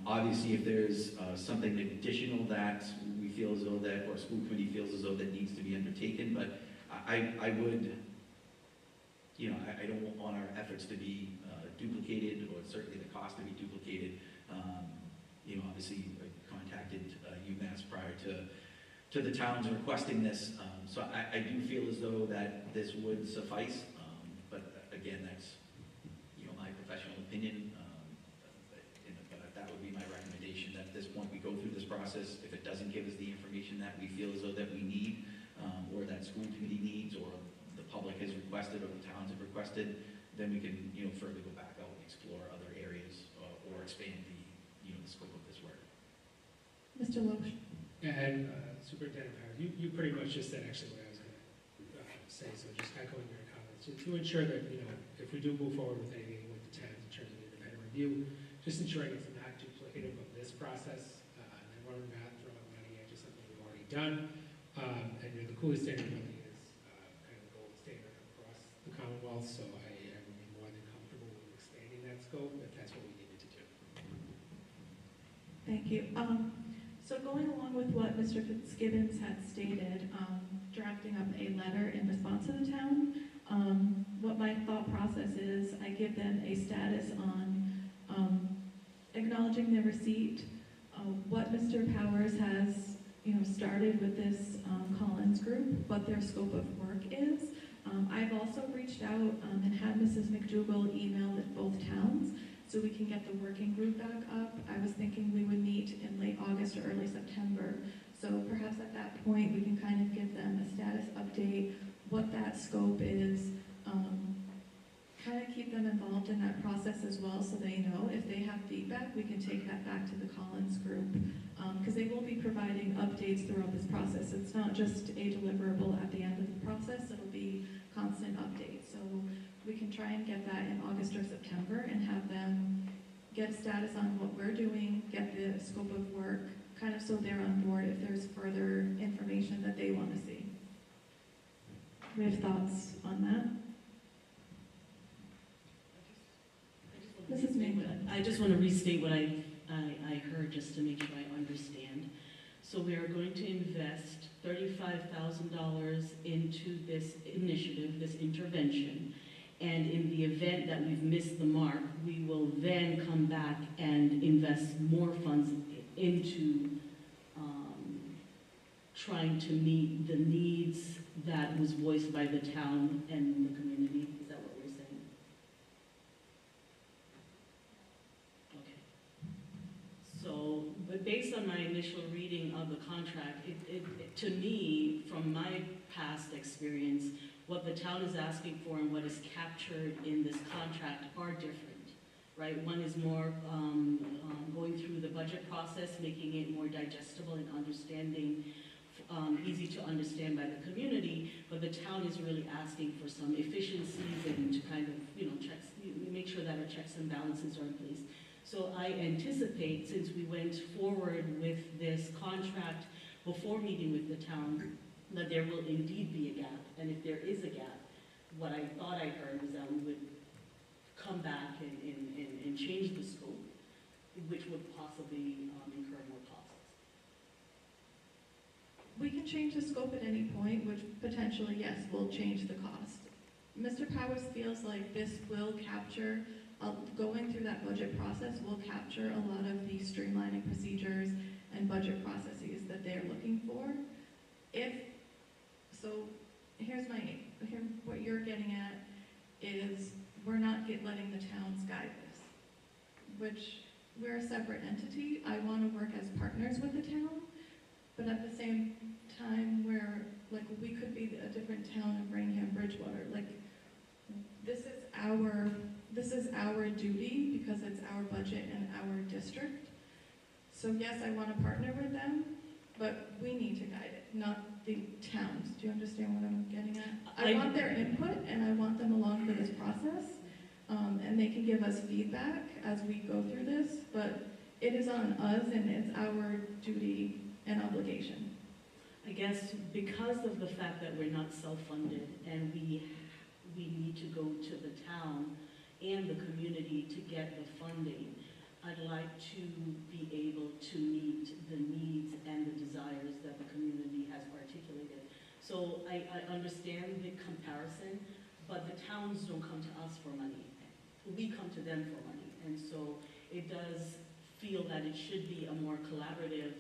Obviously, if there's something additional that we feel as though that, or school committee feels as though that needs to be undertaken, but I would, I don't want our efforts to be duplicated, or certainly the cost to be duplicated. Obviously, I contacted UMass prior to the towns requesting this, so I do feel as though that this would suffice, but again, that's, my professional opinion. But that would be my recommendation, that at this point we go through this process. If it doesn't give us the information that we feel as though that we need, or that school committee needs, or the public has requested, or the towns have requested, then we can, further go back out and explore other areas, or expand the, the scope of this work. Mr. Loesch. And Superintendent Powers, you pretty much just said actually what I was going to say, so just echoing your comments. To ensure that, if we do move forward with anything with the towns in terms of the independent review, just ensuring it's not duplicative of this process, and we're not throwing money into something we've already done. And the coolest standard building is kind of the gold standard across the Commonwealth, so I would be more than comfortable with expanding that scope if that's what we needed to do. Thank you. So going along with what Mr. Fitzgibbons had stated, drafting up a letter in response to the town, what my thought process is, I give them a status on acknowledging their receipt, what Mr. Powers has, started with this Collins group, what their scope of work is. I've also reached out and had Mrs. McDougall email at both towns, so we can get the working group back up. I was thinking we would meet in late August or early September. So perhaps at that point, we can kind of give them a status update, what that scope is, kind of keep them involved in that process as well, so they know. If they have feedback, we can take that back to the Collins group, because they will be providing updates throughout this process. It's not just a deliverable at the end of the process, it'll be constant updates. So we can try and get that in August or September and have them get status on what we're doing, get the scope of work, kind of so they're on board if there's further information that they want to see. We have thoughts on that? Mrs. Mangum. I just want to restate what I heard just to make sure I understand. So we are going to invest $35,000 into this initiative, this intervention, and in the event that we've missed the mark, we will then come back and invest more funds into trying to meet the needs that was voiced by the town and the community. Is that what we're saying? Okay. So, but based on my initial reading of the contract, to me, from my past experience, what the town is asking for and what is captured in this contract are different, right? One is more going through the budget process, making it more digestible and understanding, easy to understand by the community, but the town is really asking for some efficiencies and to kind of, make sure that our checks and balances are in place. So I anticipate, since we went forward with this contract before meeting with the town, that there will indeed be a gap. And if there is a gap, what I thought I heard was that we would come back and change the scope, which would possibly incur more costs. We can change the scope at any point, which potentially, yes, will change the cost. Mr. Powers feels like this will capture, going through that budget process will capture a lot of the streamlining procedures and budget processes that they're looking for. What you're getting at is we're not letting the towns guide this, which we're a separate entity. I want to work as partners with the town, but at the same time, we could be a different town of Raynham, Bridgewater. This is our duty because it's our budget and our district. So yes, I want to partner with them, but we need to guide it, not the towns. Do you understand what I'm getting at? I want their input and I want them along for this process, and they can give us feedback as we go through this, but it is on us and it's our duty and obligation. I guess because of the fact that we're not self-funded and we need to go to the town and the community to get the funding, I'd like to be able to meet the needs and the desires that the community has articulated. So I understand the comparison, but the towns don't come to us for money. We come to them for money. And so it does feel that it should be a more collaborative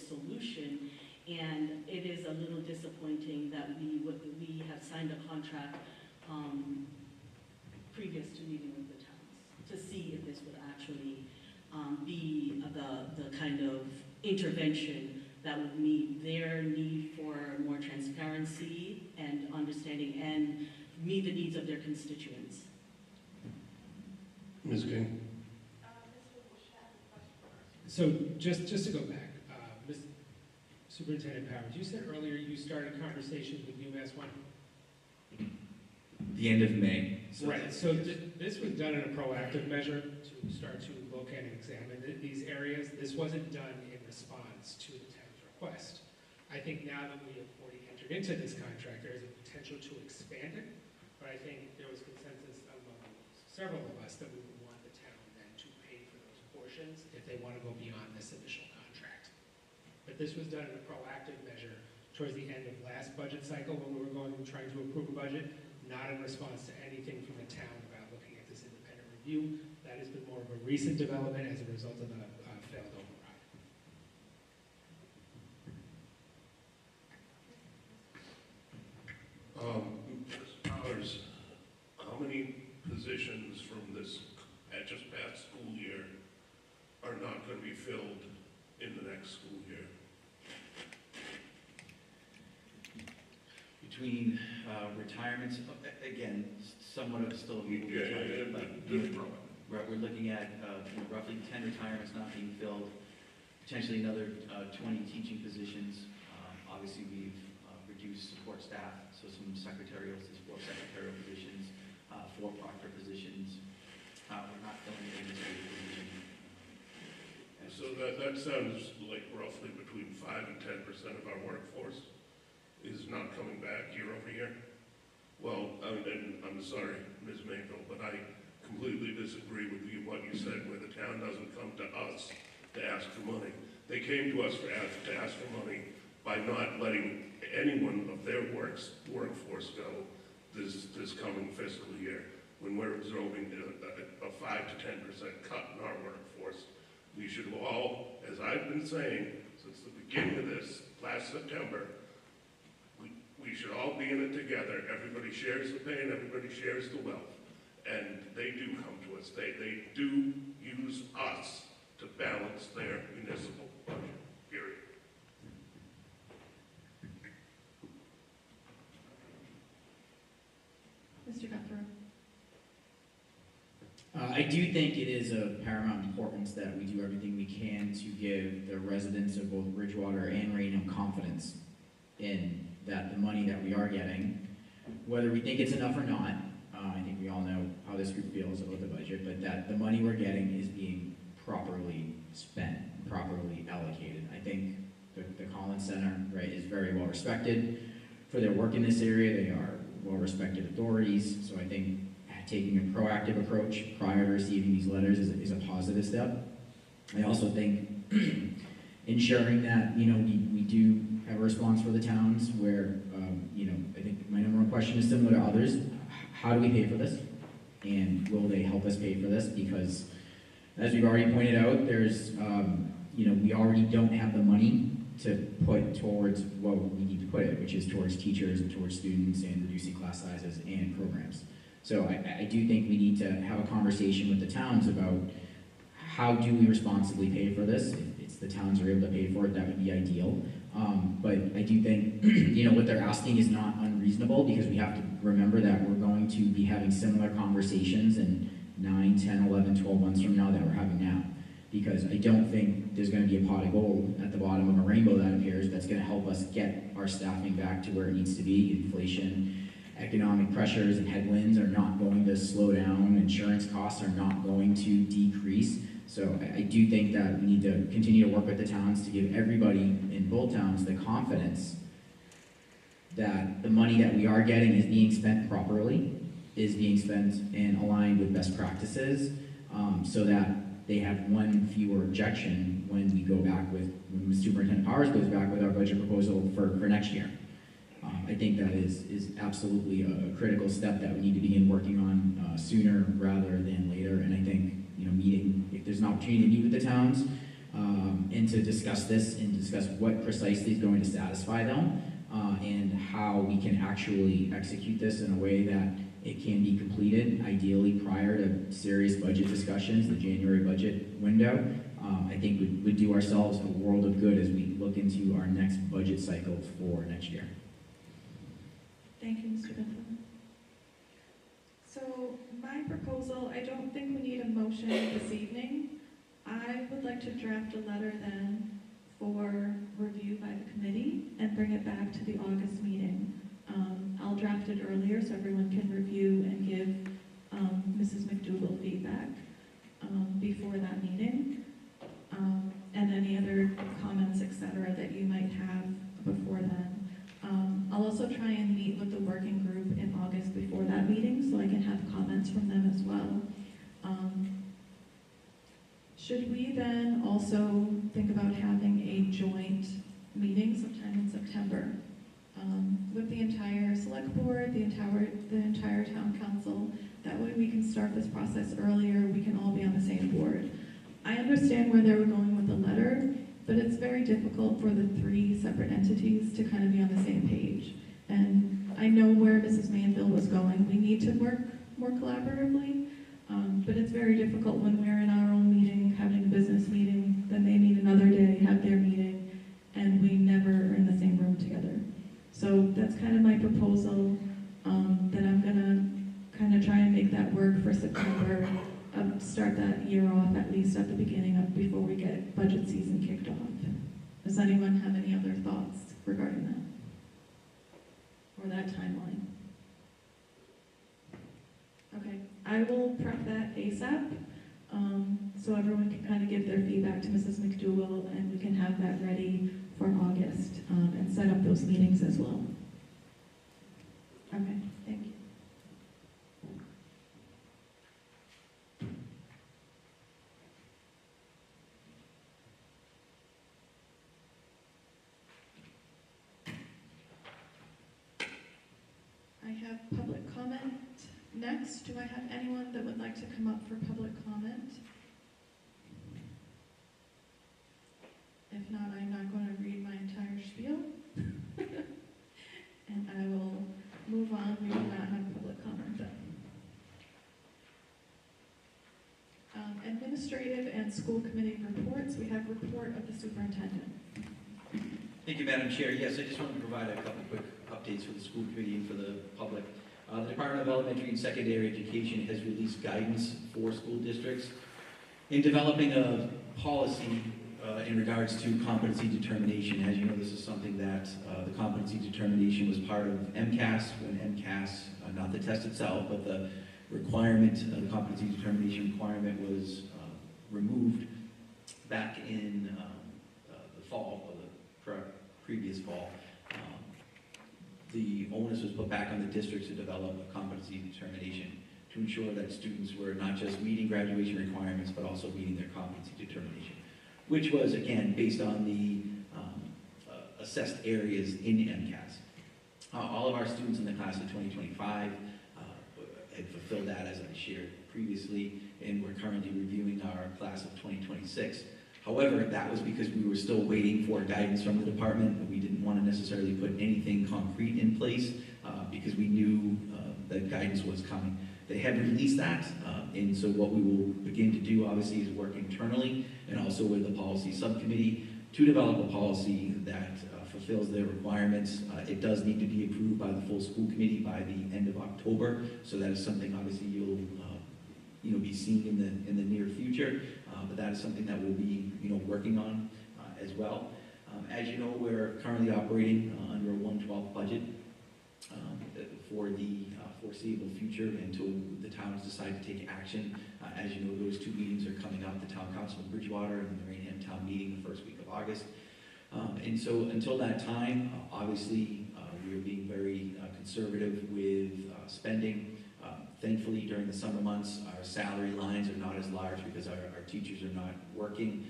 solution, and it is a little disappointing that we have signed a contract previous to meeting with the towns to see if this would actually be the kind of intervention that would meet their need for more transparency and understanding and meet the needs of their constituents. Ms. King? So just to go back, Superintendent Powers, you said earlier you started conversations with UMass 1. The end of May. Right, so this was done in a proactive measure to start to locate and examine these areas. This wasn't done in response to the town's request. I think now that we have already entered into this contract, there is a potential to expand it, but I think there was consensus among several of us that we would want the town then to pay for those portions if they want to go beyond this initial contract. But this was done in a proactive measure towards the end of last budget cycle when we were trying to approve a budget, not in response to anything from the town about looking at this independent review. That has been more of a recent development as a result of the failed override. Mr. Powers, how many positions from this just past school year are not going to be filled in the next school year? Between retirements, again, somewhat of still a moving Yeah, target, but no problem. we're looking at roughly 10 retirements not being filled, potentially another 20 teaching positions. Obviously, we've reduced support staff, so some secretarial positions, 4 proctor positions. We're not filling the administrative position. So that sounds like roughly between 5 and 10% of our workforce is not coming back year over year. Well, and I'm sorry, Ms. Mayfield, but I completely disagree with you, what you said, where the town doesn't come to us to ask for money. They came to us to ask for money by not letting anyone of their workforce go this coming fiscal year. When we're absorbing a 5 to 10% cut in our workforce, we should all, as I've been saying since the beginning of this last September, we should all be in it together. Everybody shares the pain, everybody shares the wealth. And they do come to us. They do use us to balance their municipal budget, period. Mr. Guthrie. I do think it is of paramount importance that we do everything we can to give the residents of both Bridgewater and Raynham confidence in that the money that we are getting, whether we think it's enough or not, I think we all know how this group feels about the budget, but that the money we're getting is being properly spent, properly allocated. I think the Collins Center, right, is very well respected for their work in this area. They are well-respected authorities, so I think taking a proactive approach prior to receiving these letters is a positive step. I also think ensuring that, we do have a response for the towns where, I think my number one question is similar to others. How do we pay for this? And will they help us pay for this? Because as we've already pointed out, there's, we already don't have the money to put towards what we need to put it, which is towards teachers and towards students and reducing class sizes and programs. So I do think we need to have a conversation with the towns about how do we responsibly pay for this. If it's the towns are able to pay for it, that would be ideal. But I do think, what they're asking is not unreasonable, because we have to remember that we're going to be having similar conversations in 9, 10, 11, 12 months from now that we're having now. Because I don't think there's going to be a pot of gold at the bottom of a rainbow that appears that's going to help us get our staffing back to where it needs to be. Inflation, economic pressures and headwinds are not going to slow down. Insurance costs are not going to decrease. So I do think that we need to continue to work with the towns to give everybody in both towns the confidence that the money that we are getting is being spent properly, is being spent and aligned with best practices, so that they have one fewer objection when we go back when Superintendent Powers goes back with our budget proposal for next year. I think that is absolutely a critical step that we need to begin working on sooner rather than later. And I think, if there's an opportunity to meet with the towns and to discuss this and discuss what precisely is going to satisfy them and how we can actually execute this in a way that it can be completed, ideally prior to serious budget discussions, the January budget window, I think would do ourselves a world of good as we look into our next budget cycle for next year. Thank you, Mr. Bentham. So my proposal, I don't think we need a motion this evening. I would like to draft a letter then for review by the committee and bring it back to the August meeting. I'll draft it earlier so everyone can review and give Mrs. McDougall feedback before that meeting, and any other comments, etc., that you might have before then. I'll also try and meet with the working group in August before that meeting so I can have comments from them as well. Should we then also think about having a joint meeting sometime in September with the entire select board, the entire town council? That way we can start this process earlier, we can all be on the same board. I understand where they were going with the letter, but it's very difficult for the 3 separate entities to kind of be on the same page. And I know where Mrs. Manville was going. We need to work more collaboratively, but it's very difficult when we're in our own meeting, having a business meeting, then they meet another day, have their meeting, and we never are in the same room together. So that's kind of my proposal. for September, start that year off at least at the beginning of, before we get budget season kicked off. Does anyone have any other thoughts regarding that? Or that timeline? Okay, I will prep that ASAP, so everyone can kind of give their feedback to Mrs. McDougall, and we can have that ready for August, and set up those meetings as well. Okay, thank you. I have public comment next. Do I have anyone that would like to come up for public comment? If not, I'm not going to read my entire spiel. And I will move on. We will not have public comment then. Administrative and school committee reports. We have report of the superintendent. Thank you, Madam Chair. Yes, I just wanted to provide a couple quick updates for the school committee and for the public. The Department of Elementary and Secondary Education has released guidance for school districts in developing a policy in regards to competency determination. As you know, this is something that the competency determination was part of MCAS, when MCAS, not the test itself, but the requirement, the competency determination requirement was removed back in the fall, or the previous fall. The onus was put back on the districts to develop a competency determination to ensure that students were not just meeting graduation requirements, but also meeting their competency determination, which was, again, based on the assessed areas in MCAS. All of our students in the class of 2025 had fulfilled that, as I shared previously, and we're currently reviewing our class of 2026. However, that was because we were still waiting for guidance from the department. We didn't want to necessarily put anything concrete in place because we knew that guidance was coming. They have released that, and so what we will begin to do, obviously, is work internally and also with the policy subcommittee to develop a policy that fulfills their requirements. It does need to be approved by the full school committee by the end of October, so that is something, obviously, you'll be seeing in the near future. But that is something that we'll be, working on as well. As you know, we're currently operating under a 1/12 budget for the foreseeable future until the towns decide to take action. As you know, those two meetings are coming up, the Town Council of Bridgewater and the Raynham Town Meeting the first week of August. And so until that time, obviously, we are being very conservative with spending. Thankfully, during the summer months, our salary lines are not as large because our teachers are not working,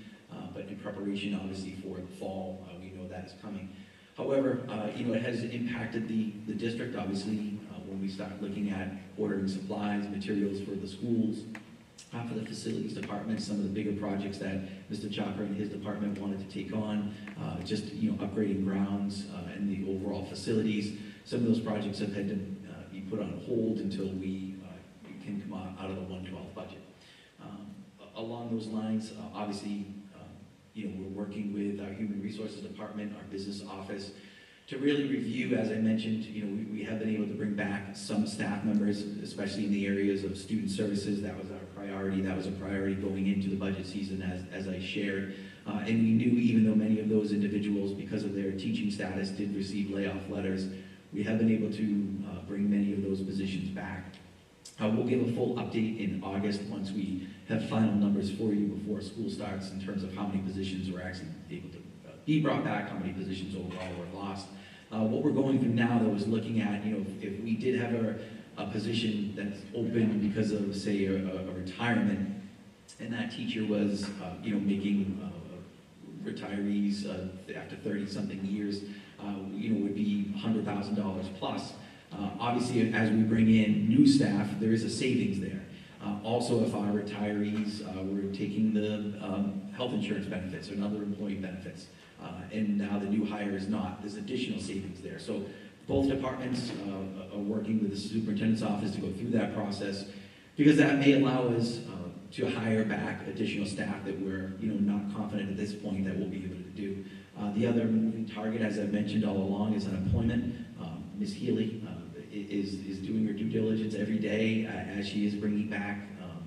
but in preparation, obviously, for the fall, we know that is coming. However, it has impacted the district, obviously, when we start looking at ordering supplies, materials for the schools, for the facilities department, some of the bigger projects that Mr. Chopra and his department wanted to take on, just, upgrading grounds and the overall facilities. Some of those projects have had to be put on hold until we can come out of the 1/12 budget. Along those lines, obviously, we're working with our Human Resources Department, our business office, to really review, as I mentioned, we have been able to bring back some staff members, especially in the areas of student services. That was our priority. That was a priority going into the budget season, as I shared. And we knew, even though many of those individuals, because of their teaching status, did receive layoff letters, we have been able to bring many of those positions back. We'll give a full update in August once we have final numbers for you before school starts in terms of how many positions were actually able to be brought back, how many positions overall were lost. What we're going through now, though, is looking at, if we did have a position that's open because of, say, a retirement, and that teacher was, making retirees after 30-something years, would be $100,000 plus. Obviously, as we bring in new staff, there is a savings there. Also, if our retirees were taking the health insurance benefits or other employee benefits, and now the new hire is not, there's additional savings there. So both departments are working with the superintendent's office to go through that process, because that may allow us to hire back additional staff that we're not confident at this point that we'll be able to do. The other moving target, as I've mentioned all along, is unemployment. Ms. Healy is doing her due diligence every day as she is bringing back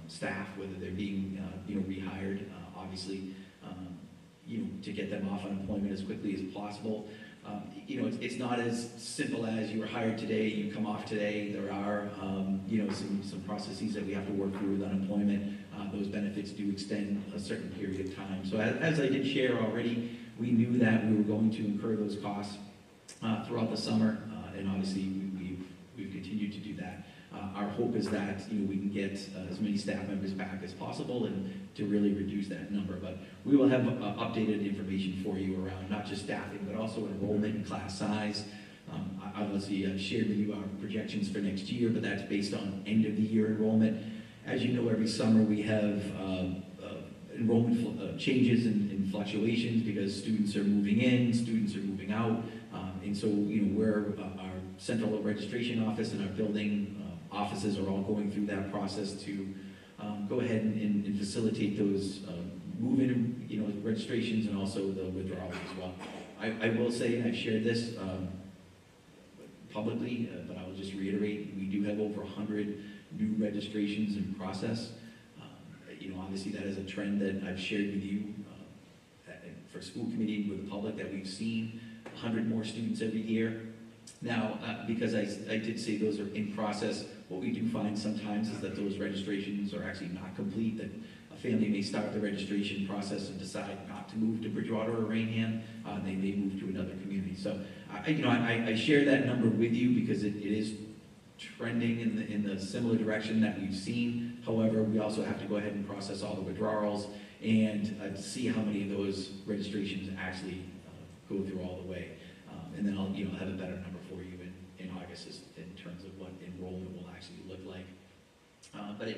staff, whether they're being rehired, obviously, to get them off unemployment as quickly as possible. It's not as simple as you were hired today, you come off today. There are some processes that we have to work through with unemployment. Those benefits do extend a certain period of time. So as I did share already, we knew that we were going to incur those costs throughout the summer, and obviously we've continued to do that. Our hope is that we can get as many staff members back as possible and to really reduce that number. But we will have updated information for you around not just staffing, but also enrollment and class size. Obviously, I've shared with you our projections for next year, but that's based on end of the year enrollment. As you know, every summer we have enrollment changes and fluctuations because students are moving in, students are moving out. And so, we're our central registration office and our building offices are all going through that process to go ahead and facilitate those move-in, registrations and also the withdrawals as well. I will say, and I've shared this publicly, but I will just reiterate, we do have over 100 new registrations in process. Obviously that is a trend that I've shared with you for school committee with the public, that we've seen 100 more students every year. Now, because I did say those are in process, what we do find sometimes is that those registrations are actually not complete, that a family may start the registration process and decide not to move to Bridgewater or Raynham. They may move to another community. So, I share that number with you because it is trending in the similar direction that we've seen. However, we also have to go ahead and process all the withdrawals and see how many of those registrations actually go through all the way. And then I'll have a better number for you in August in terms of what enrollment will actually look like. But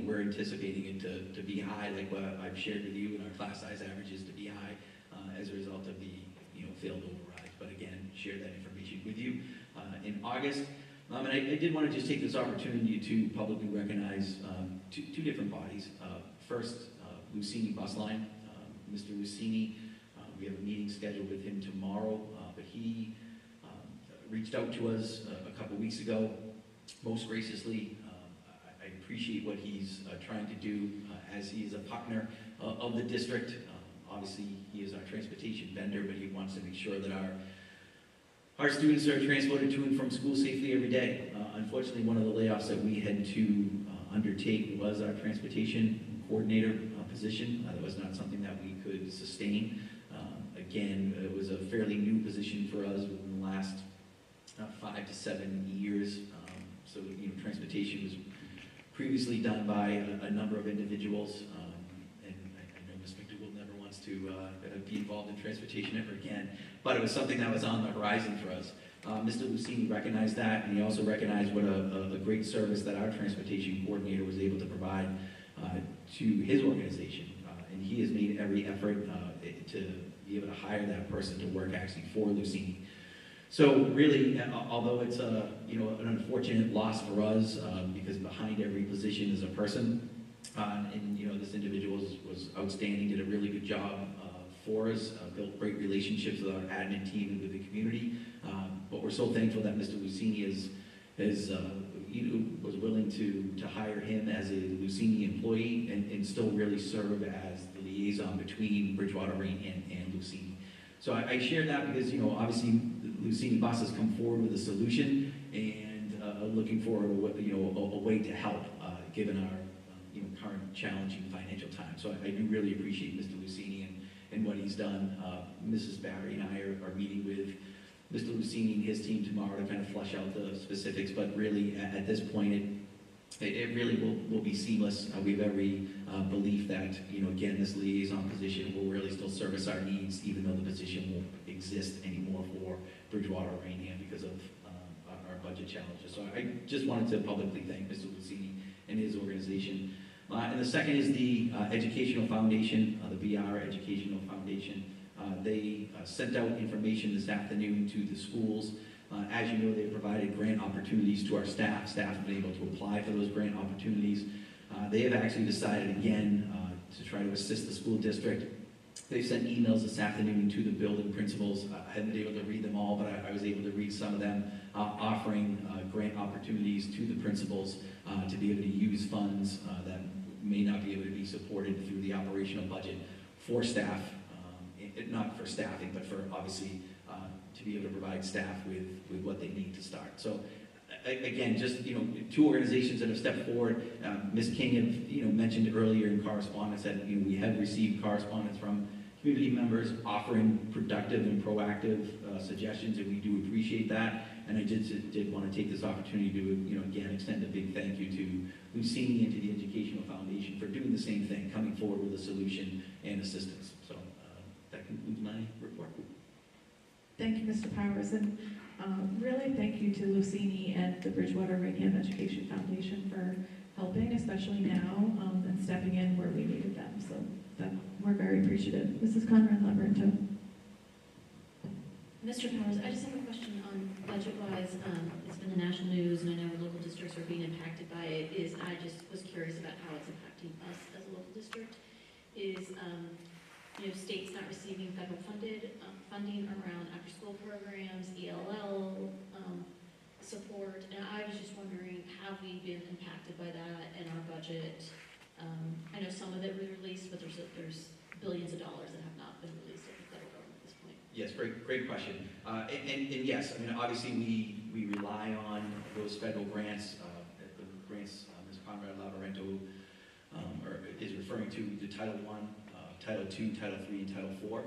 we're anticipating it to be high, like what I've shared with you, and our class size averages to be high as a result of the failed overrides. But again, share that information with you in August. And I did want to just take this opportunity to publicly recognize two different bodies. First, Lucini Bus Line. Mr. Lucini, we have a meeting scheduled with him tomorrow, but he reached out to us a couple weeks ago, most graciously. I appreciate what he's trying to do as he is a partner of the district. Obviously, he is our transportation vendor, but he wants to make sure that our students are transported to and from school safely every day. Unfortunately, one of the layoffs that we had to undertake was our transportation coordinator position. That was not something that we could sustain. Again, it was a fairly new position for us within the last 5 to 7 years. So, transportation was previously done by a number of individuals. And I know Ms. McDougall never wants to be involved in transportation ever again. But it was something that was on the horizon for us. Mr. Lucini recognized that, and he also recognized what a great service that our transportation coordinator was able to provide to his organization. And he has made every effort to be able to hire that person to work actually for Lucini. So really, although it's an unfortunate loss for us, because behind every position is a person, and this individual was outstanding, did a really good job for us, built great relationships with our admin team and with the community. But we're so thankful that Mr. Lucini was willing to hire him as a Lucini employee and still really serve as the liaison between Bridgewater-Raynham and Lucini. So I share that because, obviously Lucini Bus has come forward with a solution and looking for a way to help given our current challenging financial times. So I do really appreciate Mr. Lucini and what he's done. Mrs. Barry and I are meeting with Mr. Lucini and his team tomorrow to kind of flush out the specifics, but really at this point it really will be seamless. We have every belief that, again, this liaison position will really still service our needs, even though the position won't exist anymore for Bridgewater-Raynham because of our budget challenges. So I just wanted to publicly thank Mr. Lucini and his organization. And the second is the Educational Foundation, the BR Educational Foundation. They sent out information this afternoon to the schools. As you know, they provided grant opportunities to our staff. Staff have been able to apply for those grant opportunities. They have actually decided again to try to assist the school district They've sent emails this afternoon to the building principals. I haven't been able to read them all, but I was able to read some of them, offering grant opportunities to the principals to be able to use funds that may not be able to be supported through the operational budget for staff, not for staffing, but for obviously to be able to provide staff with what they need to start. So again, just, two organizations that have stepped forward. Ms. King had, mentioned earlier in correspondence that, we have received correspondence from community members offering productive and proactive suggestions, and we do appreciate that. And I did want to take this opportunity to, again, extend a big thank you to Lucini and to the Educational Foundation for doing the same thing, coming forward with a solution and assistance. So that concludes my report. Thank you, Mr. Powers, and really thank you to Lucini and the Bridgewater-Raynham Education Foundation for helping, especially now, and stepping in where we needed them. So that we're very appreciative. Mrs. Conrad Laberinto. Mr. Powers, I just have a question on budget-wise. It's been the national news, and I know local districts are being impacted by it. I just was curious about how it's impacting us as a local district. States not receiving federal funding around after-school programs, ELL support, and I was just wondering, have we been impacted by that in our budget? I know some of it was released, but there's billions of dollars that have not been released at the federal government at this point. Yes, great question. And yes, obviously we rely on those federal grants. The grants Ms. Conrad Laberinto is referring to, the Title I, Title II, Title III, and Title IV.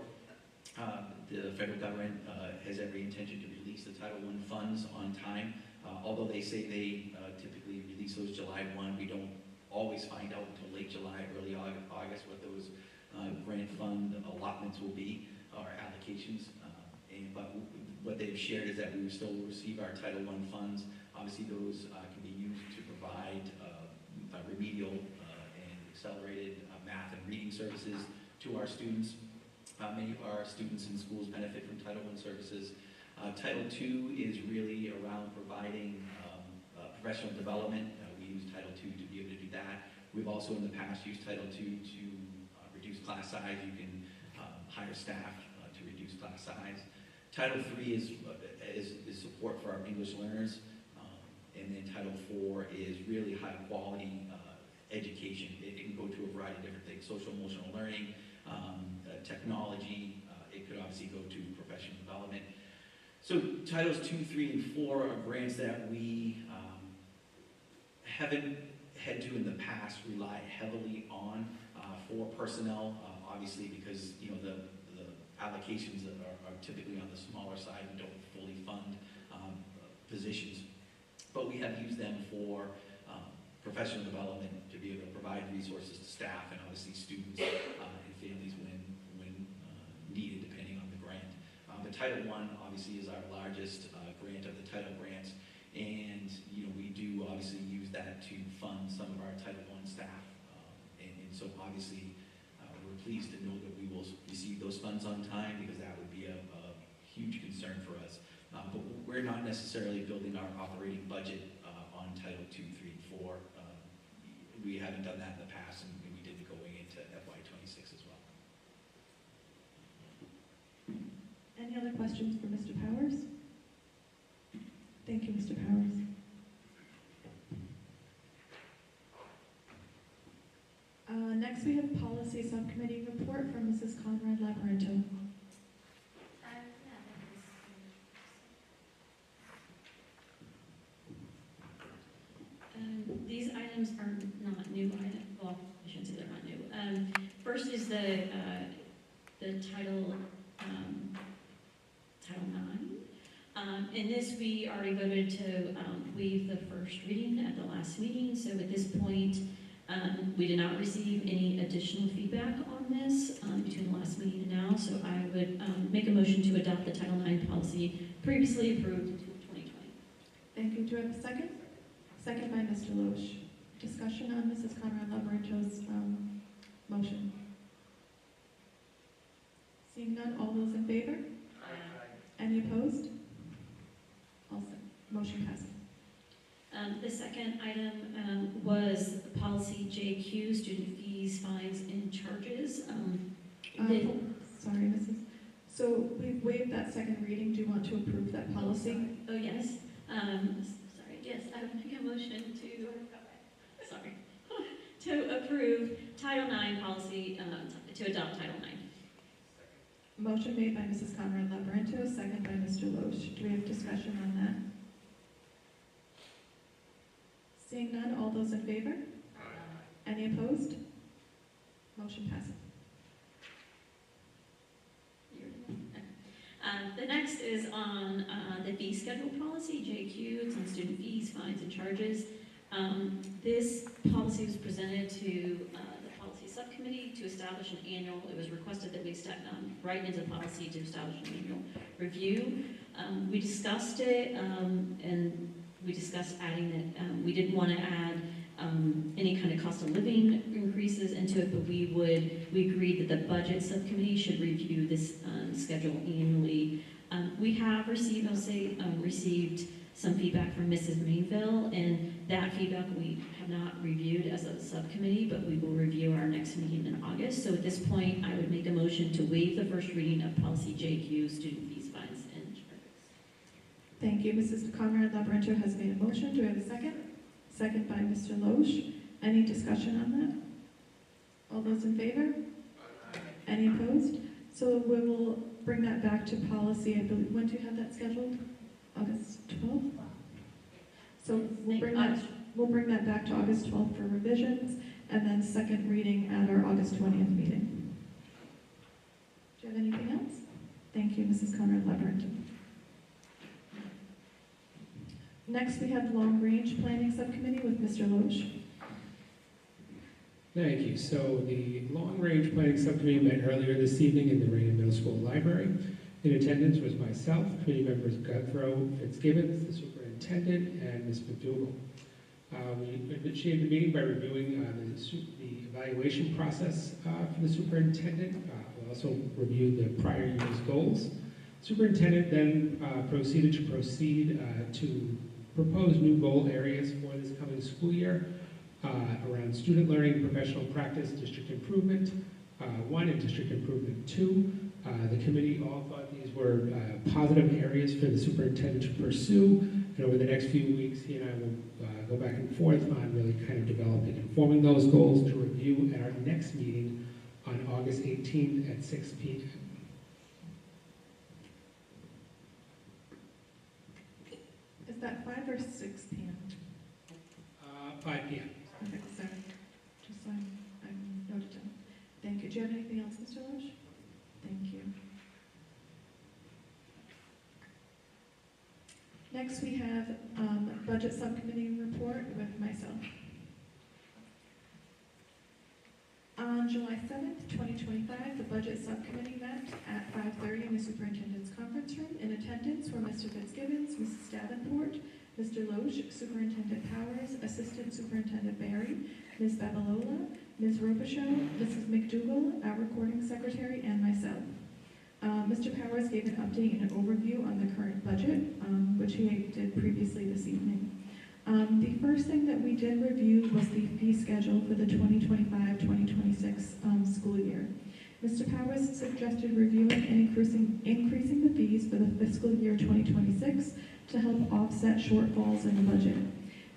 The federal government has every intention to release the Title I funds on time. Although they say they typically release those July 1, we don't always find out until late July, early August what those grant fund allotments will be, or allocations. But what they've shared is that we will still receive our Title I funds. Obviously those can be used to provide remedial and accelerated math and reading services to our students. Many of our students in schools benefit from Title I services. Title II is really around providing professional development. We use Title II to be able to do that. We've also in the past used Title II to reduce class size. You can hire staff to reduce class size. Title III is support for our English learners. And then Title IV is really high quality education. It can go to a variety of different things: social emotional learning, technology. It could obviously go to professional development. So Titles II, III, and IV are grants that we haven't had to in the past rely heavily on for personnel, obviously because the allocations are typically on the smaller side and don't fully fund positions. But we have used them for professional development to be able to provide resources to staff and obviously students and families when needed, depending on the grant. The Title I obviously is our largest grant of the title grants, and we do obviously use that to fund some of our Title I staff. And so obviously we're pleased to know that we will receive those funds on time, because that would be a huge concern for us. But we're not necessarily building our operating budget on Title II, III, and IV. We haven't done that in the past, and we didn't going into FY26 as well. Any other questions for Mr. Powers? Thank you, Mr. Powers. Next, we have Policy Subcommittee report from Mrs. Conrad Laberinto. These items are not new items. Well, I shouldn't say they're not new. First is the Title IX. In this, we already voted to waive the first reading at the last meeting. So at this point, we did not receive any additional feedback on this between the last meeting and now. So I would make a motion to adopt the Title IX policy previously approved in 2020. Thank you. Do I have a second? Second by Mr. Loesch. Discussion on Mrs. Conrad Laberinto's motion. Seeing none, all those in favor? Any opposed? All set. Motion passes. The second item was policy JQ, student fees, fines, and charges. sorry, Mrs. So we've waived that second reading. Do you want to approve that policy? Oh, yes. Sorry, yes, I would make a motion to, sorry, to approve Title IX policy, to adopt Title IX. Motion made by Mrs. Conrad Labyrinto, second by Mr. Loesch. Do we have discussion on that? Seeing none, all those in favor? Any opposed? Motion passes. The next is on the fee schedule policy, JQ. It's on student fees, fines, and charges. This policy was presented to the policy subcommittee to establish an annual. It was requested that we step right into the policy to establish an annual review. We discussed it, and we discussed adding that we didn't want to add any kind of cost of living increases into it, but we agreed that the budget subcommittee should review this schedule annually. We have received, received some feedback from Mrs. Mainville, and that feedback we have not reviewed as a subcommittee, but we will review our next meeting in August. So at this point, I would make a motion to waive the first reading of policy JQ, student fees, fines, and charges. Thank you. Mrs. Conrad Labyrinto has made a motion. Do we have a second? Second by Mr. Loesch. Any discussion on that? All those in favor? Any opposed? So we will bring that back to policy. I believe, when do you have that scheduled? August 12th? So we'll bring that back to August 12th for revisions, and then second reading at our August 20th meeting. Do you have anything else? Thank you, Mrs. Conrad Labyrinto. Next, we have Long Range Planning Subcommittee with Mr. Loesch. Thank you. So the Long Range Planning Subcommittee met earlier this evening in the Raynham Middle School Library. In attendance was myself, committee members Guthrow, Fitzgibbons, the superintendent, and Ms. McDougall. We initiated the meeting by reviewing the evaluation process for the superintendent. We'll also review the prior year's goals. Superintendent then proceeded to propose new goal areas for this coming school year around student learning, professional practice, district improvement 1, and district improvement 2. The committee all thought these were positive areas for the superintendent to pursue, and over the next few weeks, he and I will go back and forth on really kind of developing and forming those goals to review at our next meeting on August 18th at 6 p.m. Is that 5 or 6 p.m.? 5 p.m. Okay, sorry. Just so I'm noted down. Thank you. Do you have anything else, Mr. Loesch? Thank you. Next, we have Budget Subcommittee report with myself. On July 7th, 2025, the Budget Subcommittee met at 5:30 in the Superintendent's Conference Room. In attendance were Mr. Fitzgibbons, Mrs. Davenport, Mr. Loesch, Superintendent Powers, Assistant Superintendent Barry, Ms. Babalola, Ms. Robichaud, Mrs. McDougall, our recording secretary, and myself. Mr. Powers gave an update and an overview on the current budget, which he did previously this evening. The first thing that we did review was the fee schedule for the 2025-2026 school year. Mr. Powers suggested reviewing and increasing the fees for the fiscal year 2026 to help offset shortfalls in the budget.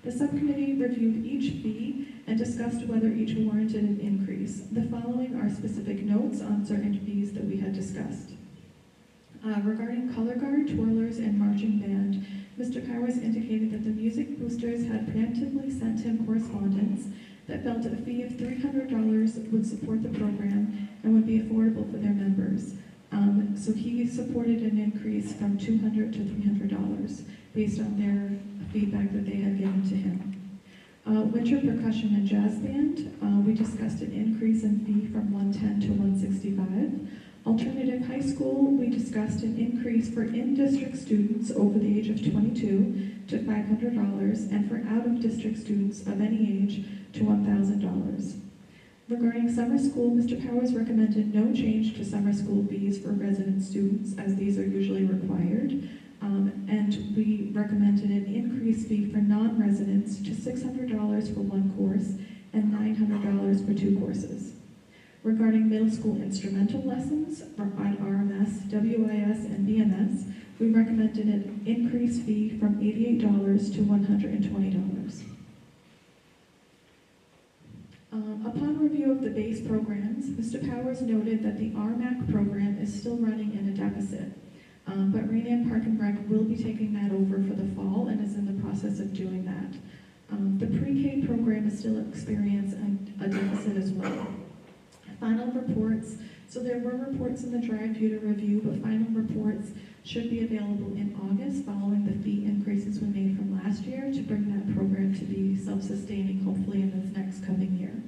The subcommittee reviewed each fee and discussed whether each warranted an increase. The following are specific notes on certain fees that we had discussed. Regarding color guard, twirlers, and marching band, Mr. Powers indicated that the music boosters had preemptively sent him correspondence that felt a fee of $300 would support the program and would be affordable for their members. So he supported an increase from $200 to $300 based on their feedback that they had given to him. Winter percussion and jazz band, we discussed an increase in fee from $110 to $165. Alternative high school, we discussed an increase for in-district students over the age of 22 to $500 and for out-of-district students of any age to $1,000. Regarding summer school, Mr. Powers recommended no change to summer school fees for resident students, as these are usually required. And we recommended an increased fee for non-residents to $600 for one course and $900 for 2 courses. Regarding middle school instrumental lessons on RMS, WIS, and BMS, we recommended an increased fee from $88 to $120. Upon review of the base programs, Mr. Powers noted that the RMAC program is still running in a deficit, but Raynham Park and Rec will be taking that over for the fall and is in the process of doing that. The pre-K program is still experiencing a deficit as well. Final reports, so there were reports in the drive for you to review, but final reports should be available in August following the fee increases we made from last year to bring that program to be self-sustaining, hopefully in this next coming year.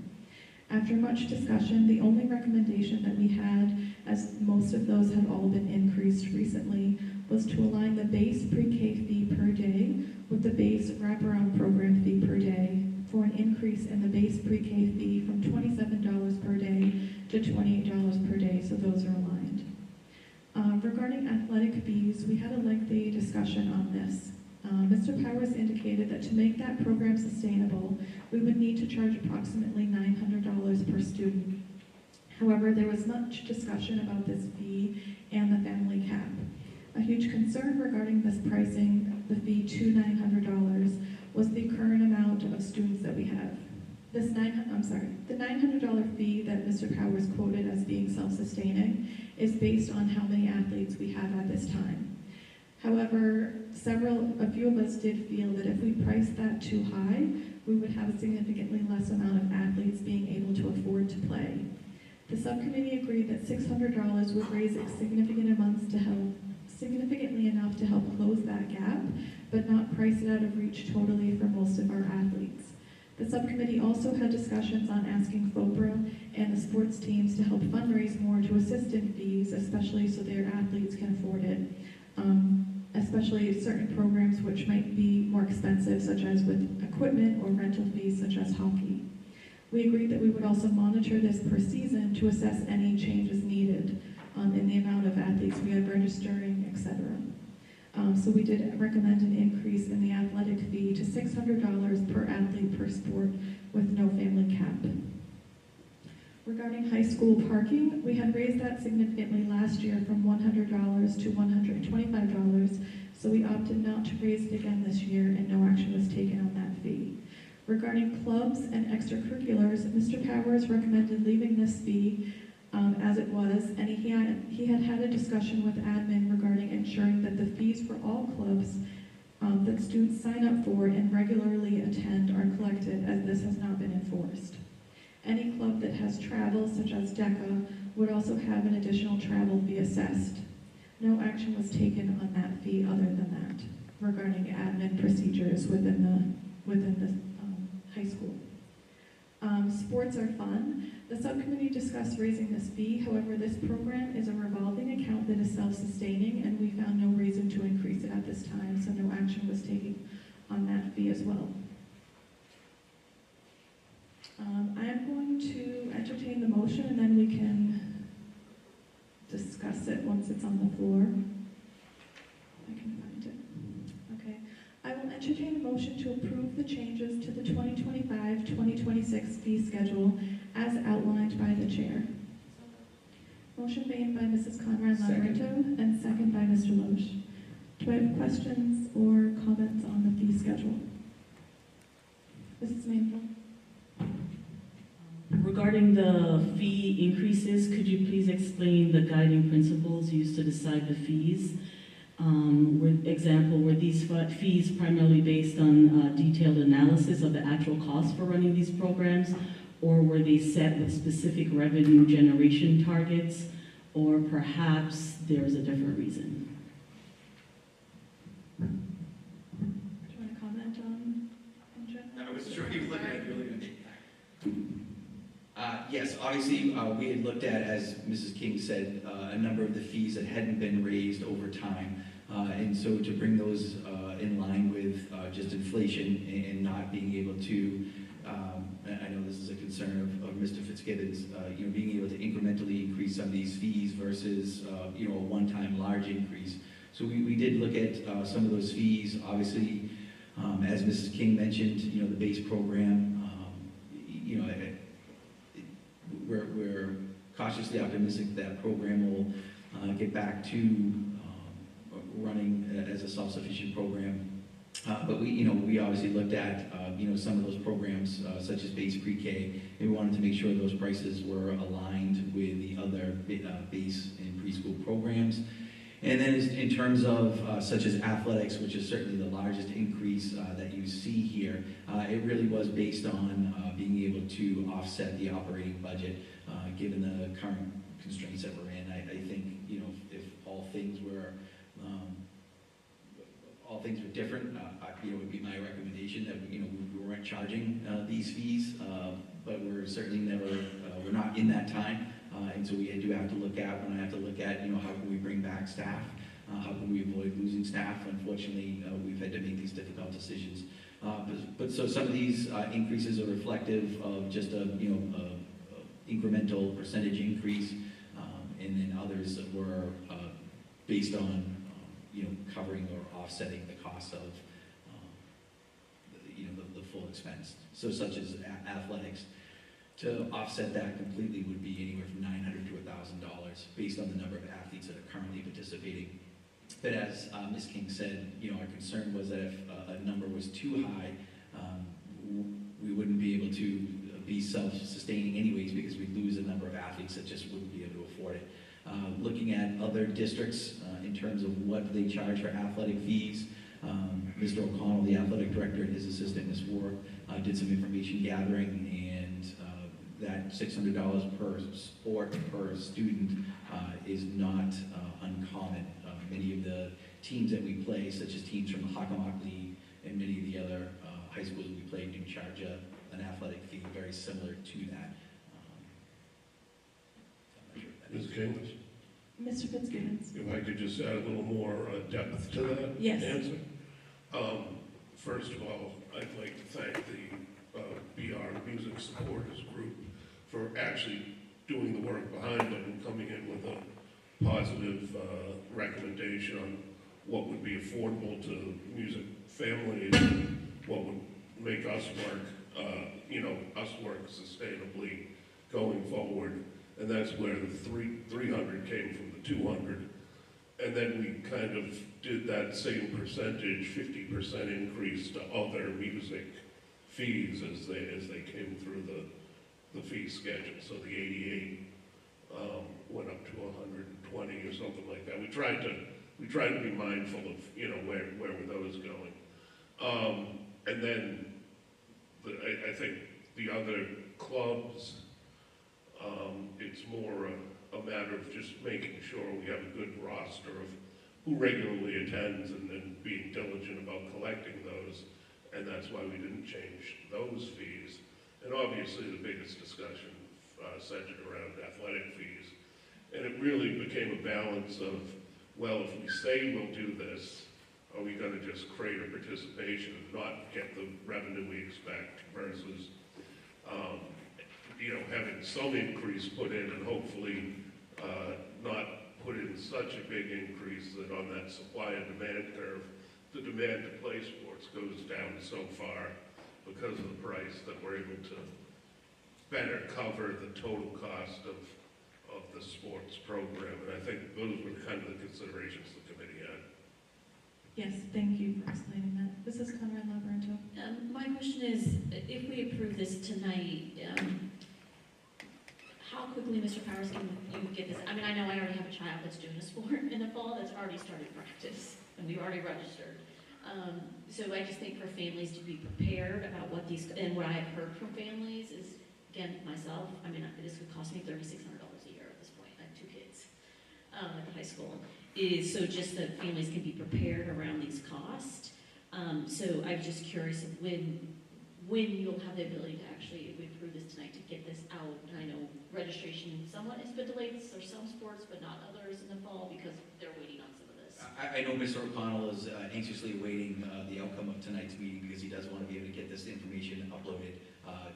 After much discussion, the only recommendation that we had, as most of those have all been increased recently, was to align the base pre-K fee per day with the base wraparound program fee per day for an increase in the base pre-K fee from $27 per day to $28 per day, so those are aligned. Regarding athletic fees, we had a lengthy discussion on this. Mr. Powers indicated that to make that program sustainable, we would need to charge approximately $900 per student. However, there was much discussion about this fee and the family cap. A huge concern regarding this pricing, the fee to $900, was the current amount of students that we have. The $900 fee that Mr. Powers quoted as being self-sustaining is based on how many athletes we have at this time. However, a few of us did feel that if we priced that too high, we would have a significantly less amount of athletes being able to afford to play. The subcommittee agreed that $600 would raise it significantly enough to help close that gap, but not price it out of reach totally for most of our athletes. The subcommittee also had discussions on asking FOBRA and the sports teams to help fundraise more to assist in fees, especially so their athletes can afford it, especially certain programs which might be more expensive, such as with equipment or rental fees, such as hockey. We agreed that we would also monitor this per season to assess any changes needed in the amount of athletes we have registering, etc. So we did recommend an increase in the athletic fee to $600 per athlete per sport with no family cap. Regarding high school parking, we had raised that significantly last year from $100 to $125, so we opted not to raise it again this year and no action was taken on that fee. Regarding clubs and extracurriculars, Mr. Powers recommended leaving this fee as it was, and he had a discussion with admin regarding ensuring that the fees for all clubs that students sign up for and regularly attend are collected, as this has not been enforced. Any club that has travel, such as DECA, would also have an additional travel fee assessed. No action was taken on that fee other than that, regarding admin procedures within the high school. Sports are fun. The subcommittee discussed raising this fee. However, this program is a revolving account that is self-sustaining, and we found no reason to increase it at this time, so no action was taken on that fee as well. I am going to entertain the motion, and then we can discuss it once it's on the floor. I can find it. Okay. I will entertain a motion to approve the changes to the 2025-2026 fee schedule as outlined by the chair. Motion made by Mrs. Conrad Lamoretto and second by Mr. Loesch. Do I have questions or comments on the fee schedule? Mrs. Manville? Regarding the fee increases, could you please explain the guiding principles used to decide the fees? Were these fees primarily based on detailed analysis of the actual cost for running these programs, or were they set with specific revenue generation targets, or perhaps there's a different reason? Do you want to comment on I was sure he was looking at really good. Yes, obviously, we had looked at, as Mrs. King said, a number of the fees that hadn't been raised over time. And so to bring those in line with just inflation and not being able to, I know this is a concern of Mr. Fitzgibbons, being able to incrementally increase some of these fees versus, a one-time large increase. So we did look at some of those fees. Obviously, as Mrs. King mentioned, the base program, we're cautiously optimistic that program will get back to running as a self-sufficient program. But we obviously looked at, some of those programs, such as base pre-K, and we wanted to make sure those prices were aligned with the other base and preschool programs. And then in terms of such as athletics, which is certainly the largest increase that you see here, it really was based on being able to offset the operating budget, given the current constraints that we're in. I think, if all things were different, it would be my recommendation that, we weren't charging these fees, but we're certainly we're not in that time. And so we do have to look at, how can we bring back staff? How can we avoid losing staff? Unfortunately, we've had to make these difficult decisions. But so some of these increases are reflective of just a incremental percentage increase, and then others were based on, covering or offsetting the cost of, the full expense. So such as athletics, to offset that completely would be anywhere from $900 to $1,000 based on the number of athletes that are currently participating. But as Ms. King said, our concern was that if a number was too high, we wouldn't be able to be self-sustaining anyways, because we'd lose a number of athletes that just wouldn't be able to afford it. Looking at other districts in terms of what they charge for athletic fees, Mr. O'Connell, the athletic director, and his assistant, Ms. Ward, did some information gathering, and that $600 per sport per student is not uncommon. Many of the teams that we play, such as teams from the Hockomock League and many of the other high schools we play, do charge an athletic fee very similar to that. Ms. King, Mr. Fitzgibbons? if I could just add a little more depth to that Yes. answer. First of all, I'd like to thank the BR Music Supporters Group for actually doing the work behind it and coming in with a positive recommendation on what would be affordable to music families and what would make us work sustainably going forward. And that's where the 300 came from the 200. And then we kind of did that same percentage, 50% increase to other music fees as they came through the fee schedule. So the 88 went up to 120 or something like that. We tried to be mindful of where were those going. And then I think the other clubs, it's more a matter of just making sure we have a good roster of who regularly attends and then being diligent about collecting those. And that's why we didn't change those fees. And obviously the biggest discussion centered around athletic fees. And it really became a balance of, well, if we say we'll do this, are we going to just create a participation and not get the revenue we expect versus having some increase put in and hopefully not put in such a big increase that on that supply and demand curve, the demand to play sports goes down so far because of the price that we're able to better cover the total cost of the sports program. And I think those were kind of the considerations the committee had. Yes, thank you for explaining that. Mrs. Conrad Labyrinto? My question is, if we approve this tonight, how quickly, Mr. Powers, can you get this? I mean, I know I already have a child that's doing a sport in the fall that's already started practice, and we've already registered. So I just think for families to be prepared about what these, and what I've heard from families is, again, myself, I mean, this would cost me $3,600 a year at this point. I have 2 kids at the high school. So just that families can be prepared around these costs. So I'm just curious of when you'll have the ability to actually, if we approve this tonight, to get this out. And I know registration somewhat has been delayed for some sports, but not others in the fall because they're waiting on some of this. I know Mr. O'Connell is anxiously awaiting the outcome of tonight's meeting because he does want to be able to get this information uploaded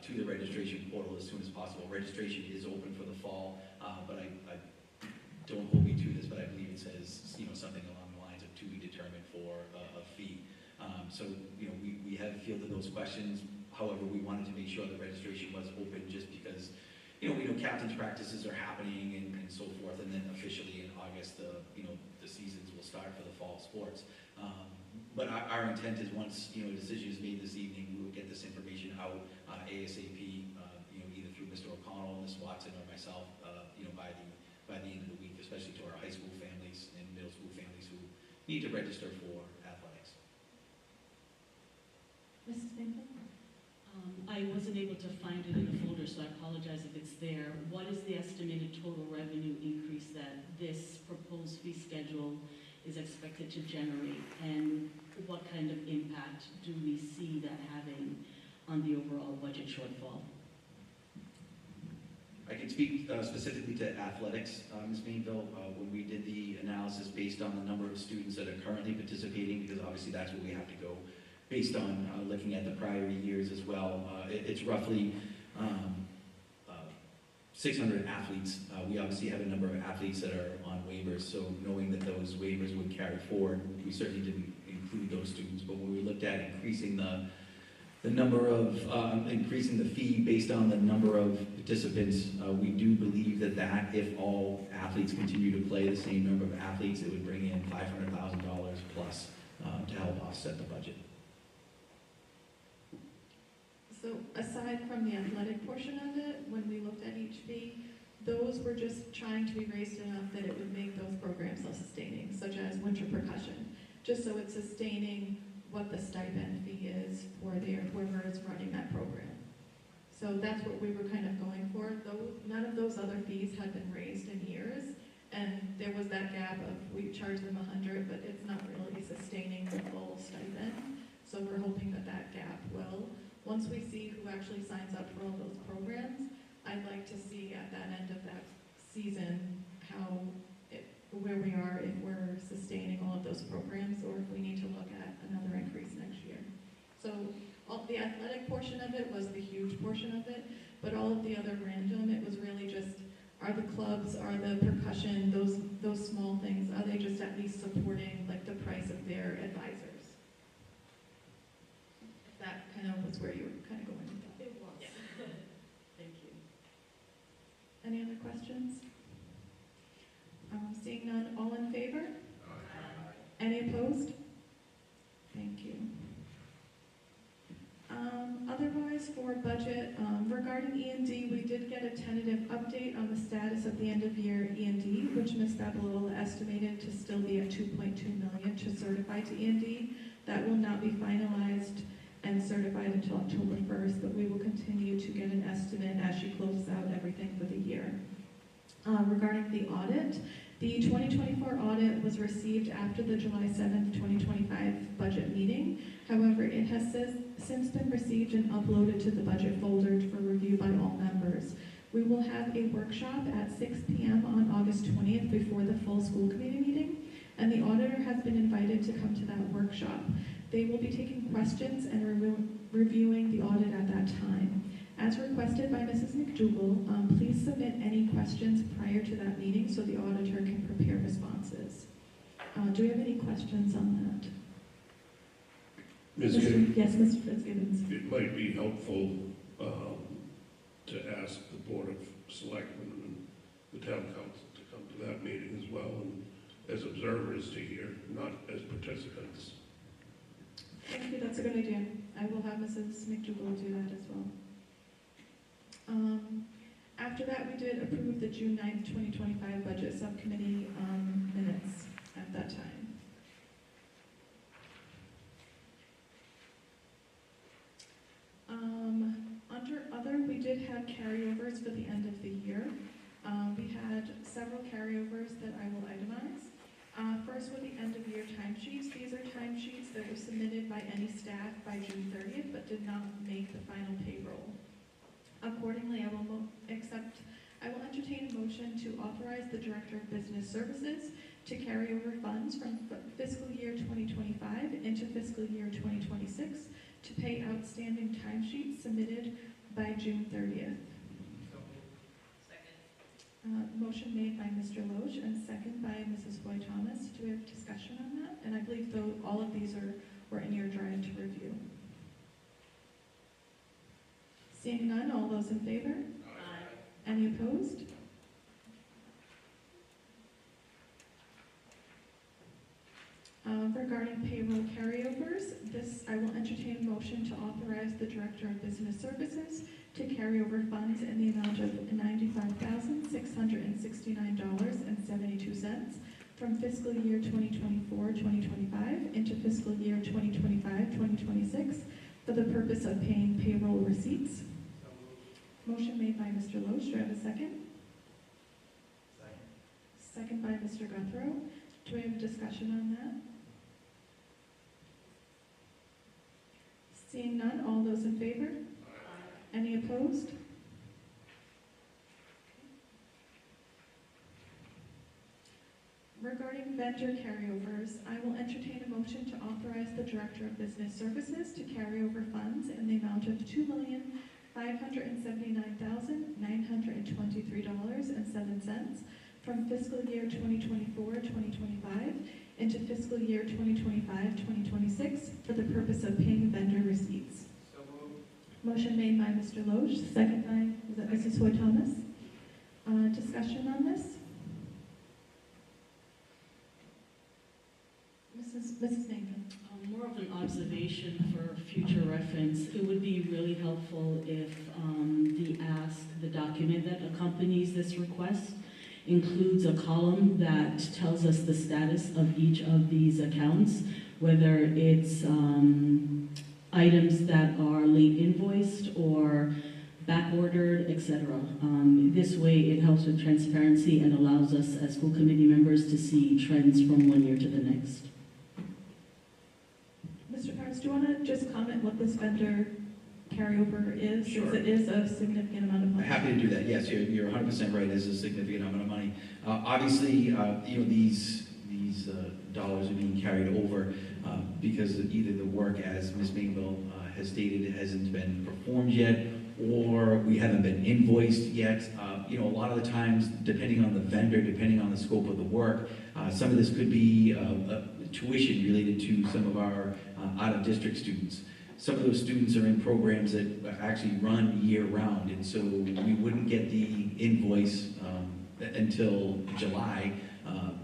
to the registration portal as soon as possible. Registration is open for the fall, but I don't hold me to this, but I believe it says something along the lines of to be determined for a fee. So we have fielded those questions. However, we wanted to make sure the registration was open just because we know captain's practices are happening and so forth, and then officially in August, the seasons will start for the fall sports. But our intent is once, a decision is made this evening, we will get this information out ASAP, either through Mr. O'Connell, Ms. Watson, or myself, by the end of the week, especially to our high school families and middle school families who need to register for athletics. Mrs. Maple? I wasn't able to find it in the folder, so I apologize if it's there. What is the estimated total revenue increase that this proposed fee schedule is expected to generate? And what kind of impact do we see that having on the overall budget shortfall? I can speak specifically to athletics, Ms. Mainville. When we did the analysis based on the number of students that are currently participating, because obviously that's where we have to go, based on looking at the prior years as well, it's roughly 600 athletes. We obviously have a number of athletes that are on waivers, so knowing that those waivers would carry forward, we certainly didn't include those students. But when we looked at increasing the number of, increasing the fee based on the number of participants, we do believe that if all athletes continue to play the same number of athletes, it would bring in $500,000 plus to help offset the budget. So aside from the athletic portion of it, when we looked at each fee, those were just trying to be raised enough that it would make those programs self-sustaining, such as winter percussion, just so it's sustaining what the stipend fee is for whoever is running that program. So that's what we were kind of going for. None of those other fees had been raised in years, and there was that gap of we charge them $100, but it's not really sustaining the full stipend. So we're hoping that gap will. Once we see who actually signs up for all those programs, I'd like to see at that end of that season where we are, if we're sustaining all of those programs, or if we need to look at another increase next year. So the athletic portion of it was the huge portion of it, but all of the other random, it was really just, are the clubs, are the percussion, those small things, are they just at least supporting like the price of their advisors? That kind of was where you were kind of going with that. It was. Yeah. Thank you. Any other questions? Seeing none, all in favor? Any opposed? Thank you. Otherwise, for budget, regarding E&D, we did get a tentative update on the status of the end-of-year E&D, which Ms. Babalola estimated to still be at $2.2 million to certify to E&D. That will not be finalized and certified until October 1st, but we will continue to get an estimate as she closes out everything for the year. Regarding the audit, the 2024 audit was received after the July 7th, 2025 budget meeting. However, it has since been received and uploaded to the budget folder for review by all members. We will have a workshop at 6 p.m. on August 20th before the full school committee meeting, and the auditor has been invited to come to that workshop. They will be taking questions and reviewing the audit at that time. As requested by Mrs. McDougall, please submit any questions prior to that meeting so the auditor can prepare responses. Do we have any questions on that? Ms. Gibbons? Yes, Mr. Fitzgibbons. It might be helpful to ask the Board of Selectmen and the Town Council to come to that meeting as well, and as observers to hear, not as participants. Thank you, that's a good idea. I will have Mrs. McDougall do that as well. After that, we did approve the June 9th, 2025 budget subcommittee minutes at that time. Under other, we did have carryovers for the end of the year. We had several carryovers that I will itemize. First were the end of year timesheets. These are timesheets that were submitted by any staff by June 30th but did not make the final payroll. Accordingly, I will entertain a motion to authorize the Director of Business Services to carry over funds from fiscal year 2025 into fiscal year 2026 to pay outstanding timesheets submitted by June 30th. Motion made by Mr. Loesch and second by Mrs. Floyd Thomas. Do we have discussion on that? And I believe all of these were in your drive to review. Seeing none, all those in favor? Aye. Any opposed? Regarding payroll carryovers, I will entertain a motion to authorize the Director of Business Services to carry over funds in the amount of $95,669.72 from fiscal year 2024-2025 into fiscal year 2025-2026 for the purpose of paying payroll receipts. Motion made by Mr. Loesch. Do I have a second? Second by Mr. Guthrow. Do we have a discussion on that? Seeing none, all those in favor? Any opposed? Regarding vendor carryovers, I will entertain a motion to authorize the Director of Business Services to carry over funds in the amount of $2,579,923.07 from fiscal year 2024-2025 into fiscal year 2025-2026 for the purpose of paying vendor receipts. So moved. Motion made by Mr. Loesch, second by, is that Mrs. Hoy Thomas? Discussion on this? Mrs. Nathan. More of an observation for future reference. It would be really helpful if the document that accompanies this request includes a column that tells us the status of each of these accounts, whether it's items that are late invoiced or back ordered, etc. This way it helps with transparency and allows us as school committee members to see trends from one year to the next. Mr. Parris, do you want to just comment what this vendor carryover is? Sure. Since it is a significant amount of money. Happy to do that. Yes, you're 100% right. It is a significant amount of money. Obviously, these dollars are being carried over because either the work, as Ms. Mainville has stated, hasn't been performed yet, or we haven't been invoiced yet. A lot of the times, depending on the vendor, depending on the scope of the work, some of this could be tuition related to some of our out-of-district students. Some of those students are in programs that actually run year-round, and so we wouldn't get the invoice until July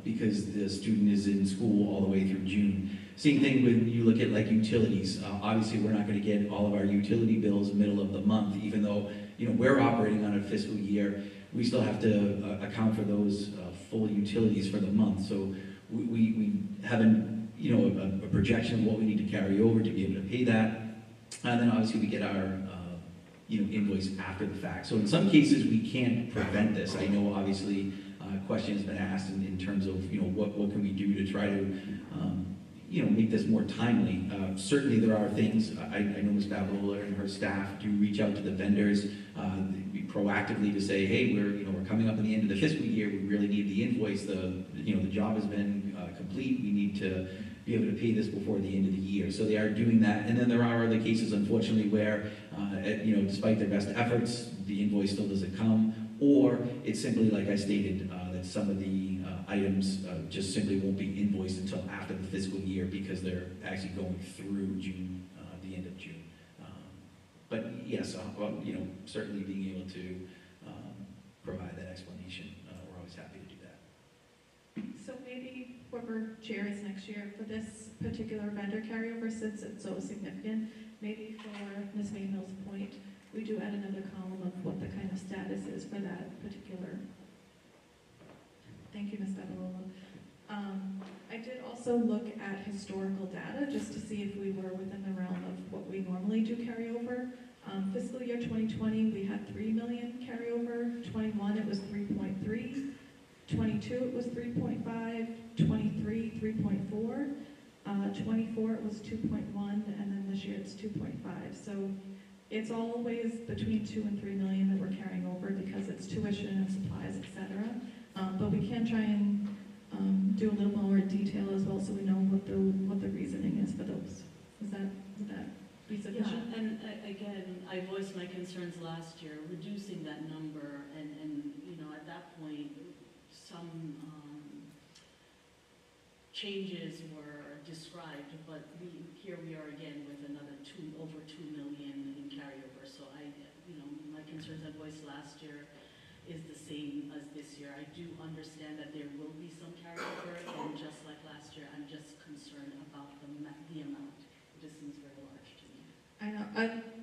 because the student is in school all the way through June. Same thing when you look at like utilities. Obviously, we're not going to get all of our utility bills middle of the month, even though we're operating on a fiscal year. We still have to account for those full utilities for the month. So we have a projection of what we need to carry over to be able to pay that. And then obviously we get our invoice after the fact. So in some cases we can't prevent this. I know obviously a question has been asked in terms of what can we do to try to make this more timely. Certainly there are things. I know Ms. Babalola and her staff do reach out to the vendors proactively to say, hey, we're coming up in the end of the fiscal year. We really need the invoice. The job has been complete. We need to be able to pay this before the end of the year. So they are doing that. And then there are other cases, unfortunately, where, despite their best efforts, the invoice still doesn't come, or it's simply, like I stated, that some of the items just simply won't be invoiced until after the fiscal year because they're actually going through June, the end of June. But yes, certainly being able to provide that explanation, we're always happy to do that. So maybe whoever chairs next year for this particular vendor carryover, since it's so significant, maybe for Ms. Mainville's point, we do add another column of what the kind of status is for that particular. Thank you, Ms. Babalola. I did also look at historical data just to see if we were within the realm of what we normally do carry over. Fiscal year 2020, we had $3 million carryover. 21, it was 3.3. 22, it was 3.5. 23, 3.4. 24, it was 2.1, and then this year it's 2.5. So it's always between 2 and 3 million that we're carrying over because it's tuition and supplies, etc. But we can try and do a little more detail as well, so we know what the reasoning is for those. Would that be sufficient? Yeah, and again, I voiced my concerns last year, reducing that number, and at that point, some changes were described, but here we are again with another over 2 million in carryover. So my concerns I voiced last year is the same as this year. I do understand that there will be some carryover, and just like last year, I'm just concerned about the amount. It just seems very large to me. I know,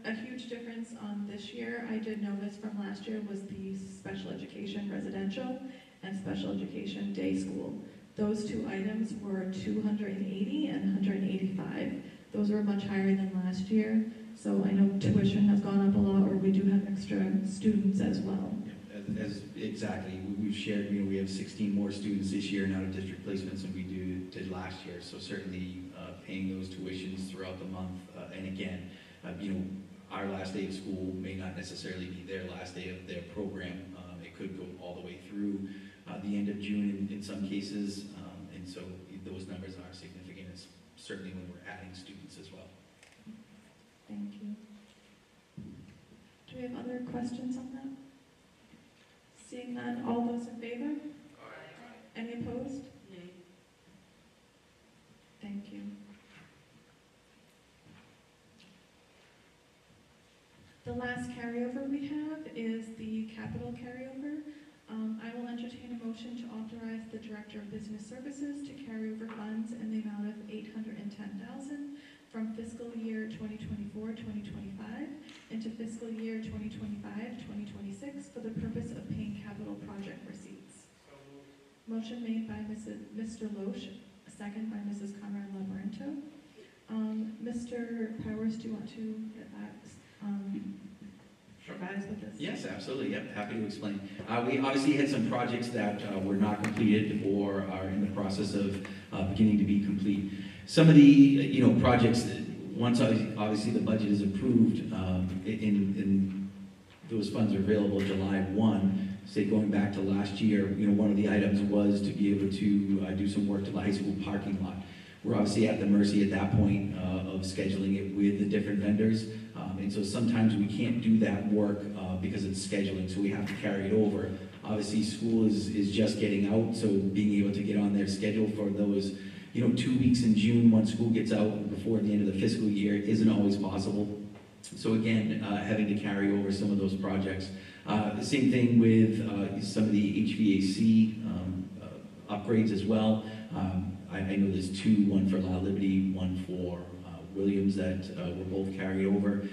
a huge difference on this year, I did notice from last year, was the special education residential and special education day school. Those two items were 280 and 185. Those were much higher than last year. So I know tuition has gone up a lot, or we do have extra students as well. Exactly, we've shared, we have 16 more students this year in out-of-district placements than we did last year. So certainly paying those tuitions throughout the month, and again, our last day of school may not necessarily be their last day of their program. It could go all the way through the end of June in some cases, and so those numbers are significant, certainly when we're adding students as well. Thank you. Do we have other questions on that? Seeing none, all those in favor? Any opposed? Nay. Thank you. The last carryover we have is the capital carryover. I will entertain a motion to authorize the Director of Business Services to carry over funds in the amount of $810,000 from fiscal year 2024-2025 into fiscal year 2025-2026 for the purpose of paying capital project receipts. Motion made by Mr. Loesch, a second by Mrs. Conrad Labyrinto. Mr. Powers, do you want to get back? Advise with this? Yes, absolutely. Yep, happy to explain. We obviously had some projects that were not completed or are in the process of beginning to be complete. Some of the projects, once obviously the budget is approved, in those funds are available July 1. Say going back to last year, one of the items was to be able to do some work to the high school parking lot. We're obviously at the mercy at that point of scheduling it with the different vendors. And so sometimes we can't do that work because it's scheduling, so we have to carry it over. Obviously, school is just getting out, so being able to get on their schedule for those, 2 weeks in June once school gets out before the end of the fiscal year isn't always possible. So again, having to carry over some of those projects. The same thing with some of the HVAC upgrades as well. I know there's two, one for La Liberty, one for Williams that were both carried over.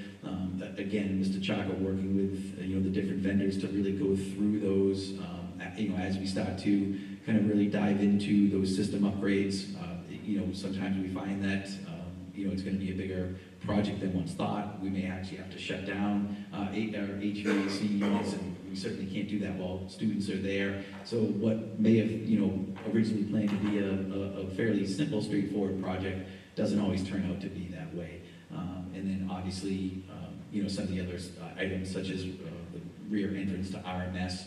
Again, Mr. Chaka working with the different vendors to really go through those as we start to kind of really dive into those system upgrades. Sometimes we find that it's going to be a bigger project than once thought. We may actually have to shut down our HVAC units, and we certainly can't do that while students are there. So what may have originally planned to be a fairly simple, straightforward project doesn't always turn out to be that way. And then obviously, some of the other items such as the rear entrance to RMS.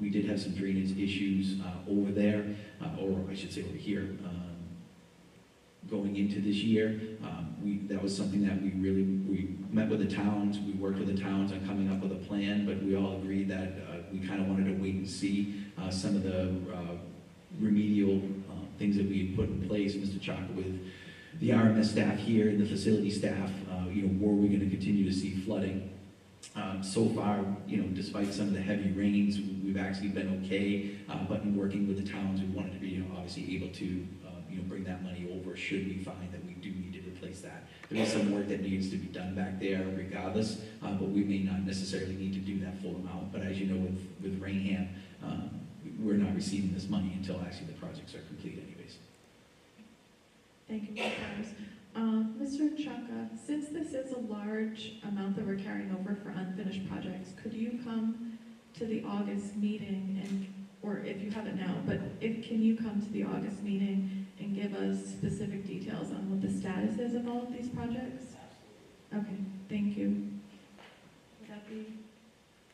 We did have some drainage issues over there, or I should say over here, going into this year. That was something that we met with the towns, we worked with the towns on coming up with a plan, but we all agreed that we kind of wanted to wait and see some of the remedial things that we had put in place. Mr. Chaka with the RMS staff here and the facility staff, were we going to continue to see flooding? So far, despite some of the heavy rains, we've actually been okay, but in working with the towns, we wanted to be obviously able to bring that money over should we find that we do need to replace that. There is some work that needs to be done back there regardless, but we may not necessarily need to do that full amount. But as you know, with Raynham, we're not receiving this money until actually the projects are complete anyways. Thank you, Mr. Powers. Mr. Chaka, since this is a large amount that we're carrying over for unfinished projects, could you come to the August meeting or if you haven't now, but can you come to the August meeting and give us specific details on what the status is of all of these projects? Okay, thank you. Would that be,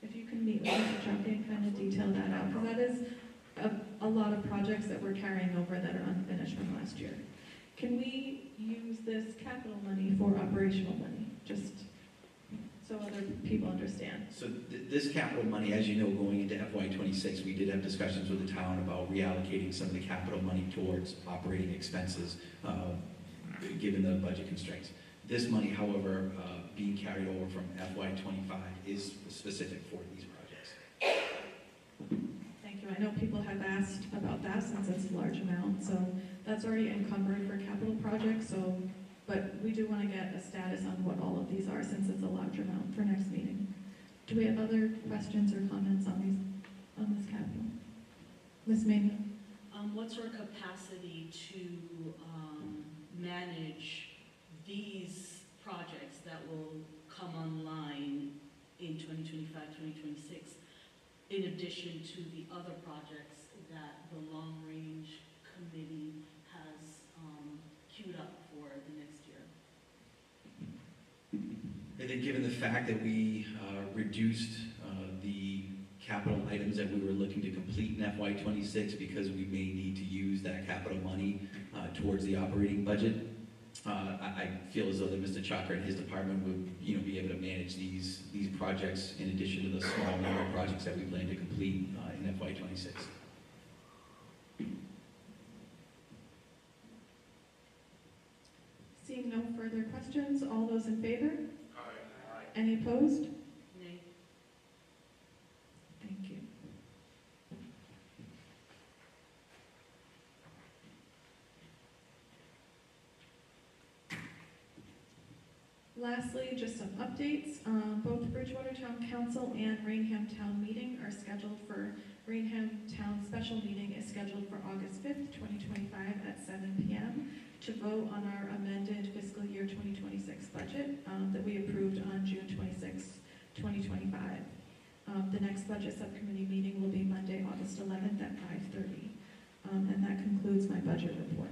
if you can meet with Mr. Chaka and kind of detail that out, because that is a lot of projects that we're carrying over that are unfinished from last year. Can we use this capital money for operational money, just so other people understand? So this capital money, as you know, going into FY26, we did have discussions with the town about reallocating some of the capital money towards operating expenses, given the budget constraints. This money, however, being carried over from FY25 is specific for these projects. I know people have asked about that since it's a large amount, so that's already encumbered for capital projects, so, but we do want to get a status on what all of these are since it's a large amount for next meeting. Do we have other questions or comments on this capital? Ms. Mania? What's our capacity to manage these projects that will come online in 2025, 2026, in addition to the other projects that the Long Range Committee has queued up for the next year? I think given the fact that we reduced the capital items that we were looking to complete in FY26 because we may need to use that capital money towards the operating budget, I feel as though that Mr. Chakra and his department would, be able to manage these projects in addition to the small number of projects that we plan to complete in FY26. Seeing no further questions, all those in favor? Aye. Any opposed? Nay. Thank you. Lastly, just some updates. Both Bridgewater Town Council and Raynham Town Meeting are scheduled for, Raynham Town Special Meeting is scheduled for August 5th, 2025 at 7 p.m. to vote on our amended fiscal year 2026 budget that we approved on June 26, 2025. The next budget subcommittee meeting will be Monday, August 11th at 5:30. And that concludes my budget report.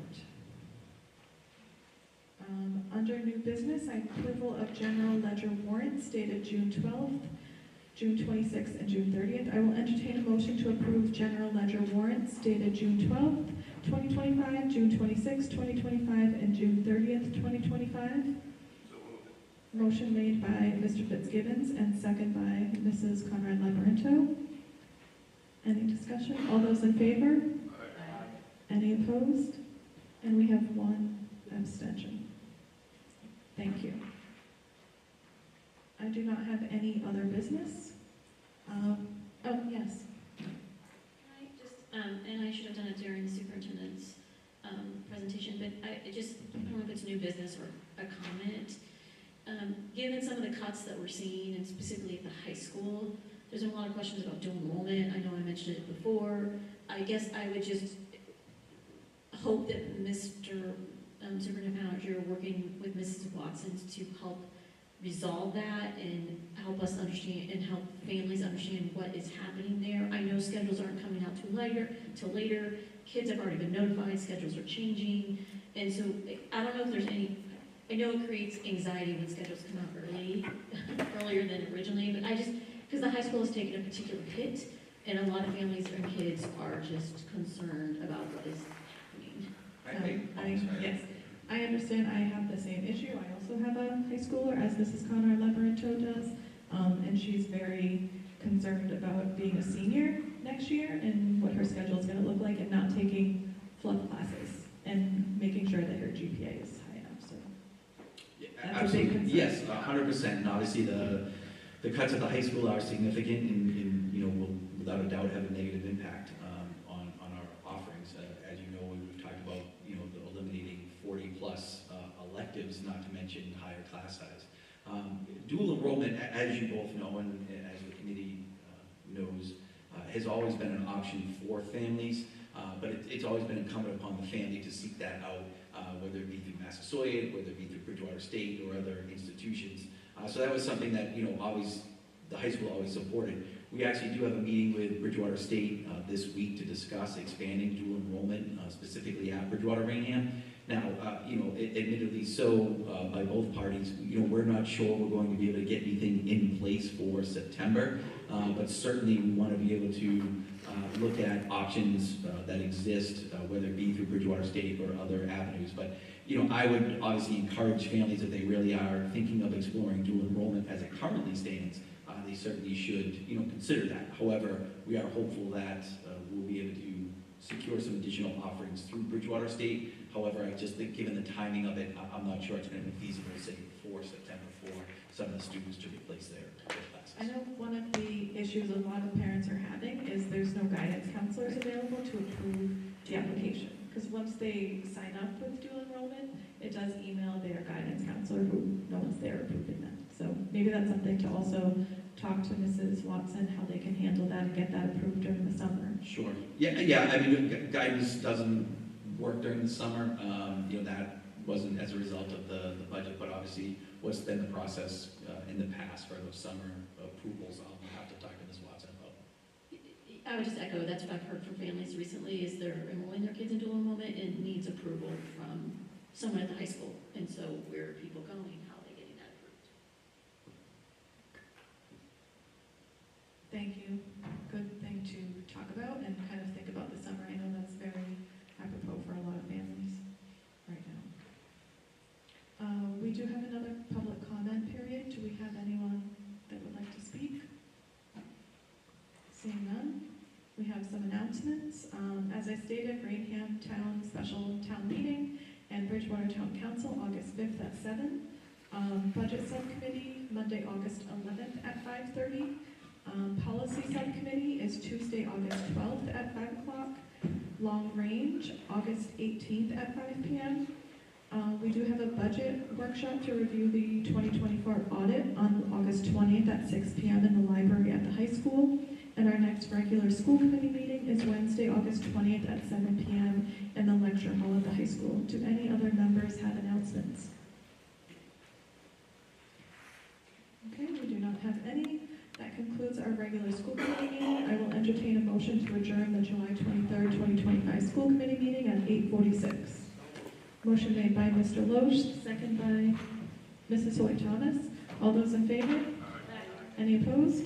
Under new business, I have approval of general ledger warrants dated June 12th, June 26th, and June 30th. I will entertain a motion to approve general ledger warrants dated June 12th, 2025, June 26th, 2025, and June 30th, 2025. So moved. Motion made by Mr. Fitzgibbons and second by Mrs. Conrad Labyrinto. Any discussion? All those in favor? Aye. Any opposed? And we have one abstention. Thank you. I do not have any other business. Oh, yes. I just, and I should have done it during the superintendent's presentation, but I don't know if it's new business or a comment. Given some of the cuts that we're seeing, and specifically at the high school, there's been a lot of questions about dual enrollment. I know I mentioned it before. I guess I would just hope that Mr. Superintendent, you're working with Mrs. Watson to help resolve that and help us understand and help families understand what is happening there. I know schedules aren't coming out till later. Kids have already been notified, schedules are changing. And so I don't know if there's any, I know it creates anxiety when schedules come out earlier than originally, but because the high school has taken a particular hit, and a lot of families and kids are just concerned about what is happening. Yes, I understand. I have the same issue. I also have a high schooler, as Mrs. Conrad Labyrinto does, and she's very concerned about being a senior next year and what her schedule is going to look like, and not taking fluff classes and making sure that her GPA is high enough. So Yeah, that's a big concern. Yes, 100%. And obviously, the cuts at the high school are significant and will without a doubt have a negative impact on our offerings. As you know, we've talked about eliminating 40+ electives, not to mention higher class size. Dual enrollment, as you both know and as the committee knows, has always been an option for families, but it's always been incumbent upon the family to seek that out, whether it be through Massasoit, whether it be through Bridgewater State or other institutions. So that was something that always the high school always supported. We actually do have a meeting with Bridgewater State this week to discuss expanding dual enrollment, specifically at Bridgewater-Raynham. Now, admittedly so by both parties, we're not sure we're going to be able to get anything in place for September, but certainly we want to be able to look at options that exist, whether it be through Bridgewater State or other avenues. But, I would obviously encourage families, if they really are thinking of exploring dual enrollment as it currently stands, they certainly should, consider that. However, we are hopeful that we'll be able to secure some additional offerings through Bridgewater State. However, I just think, given the timing of it, I'm not sure it's going to be feasible, say, before September for some of the students to replace their classes. I know one of the issues a lot of parents are having is there's no guidance counselors available to approve the application. Because once they sign up with dual enrollment, it does email their guidance counselor who no one's there approving them. So maybe that's something to also talk to Mrs. Watson, how they can handle that and get that approved during the summer. Sure. Yeah, I mean, guidance doesn't work during the summer. That wasn't as a result of the budget, but obviously what's been the process in the past for those summer approvals, I'll have to talk to Ms. Watson about. I would just echo, that's what I've heard from families recently, is they're enrolling their kids in dual enrollment and needs approval from someone at the high school. And so where are people going? How are they getting that approved? Thank you. Good thing to talk about and kind of think about the summer. I know that's very apropos for a lot of families right now. We do have another public comment period. Do we have anyone that would like to speak? Seeing none, we have some announcements. As I stated, Raynham Town Special Town Meeting and Bridgewater Town Council, August 5th at 7. Budget Subcommittee, Monday, August 11th at 5:30. Policy Subcommittee is Tuesday, August 12th at 5 o'clock. Long Range, August 18th at 5 p.m. We do have a budget workshop to review the 2024 audit on August 20th at 6 p.m. in the library at the high school. And our next regular school committee meeting is Wednesday, August 20th at 7 p.m. in the lecture hall at the high school. Do any other members have announcements? Okay, we do not have any. That concludes our regular school committee meeting. I will entertain a motion to adjourn the July 23rd, 2025 school committee meeting at 8:46. Motion made by Mr. Loesch, second by Mrs. Hoy Thomas. All those in favor? Any opposed?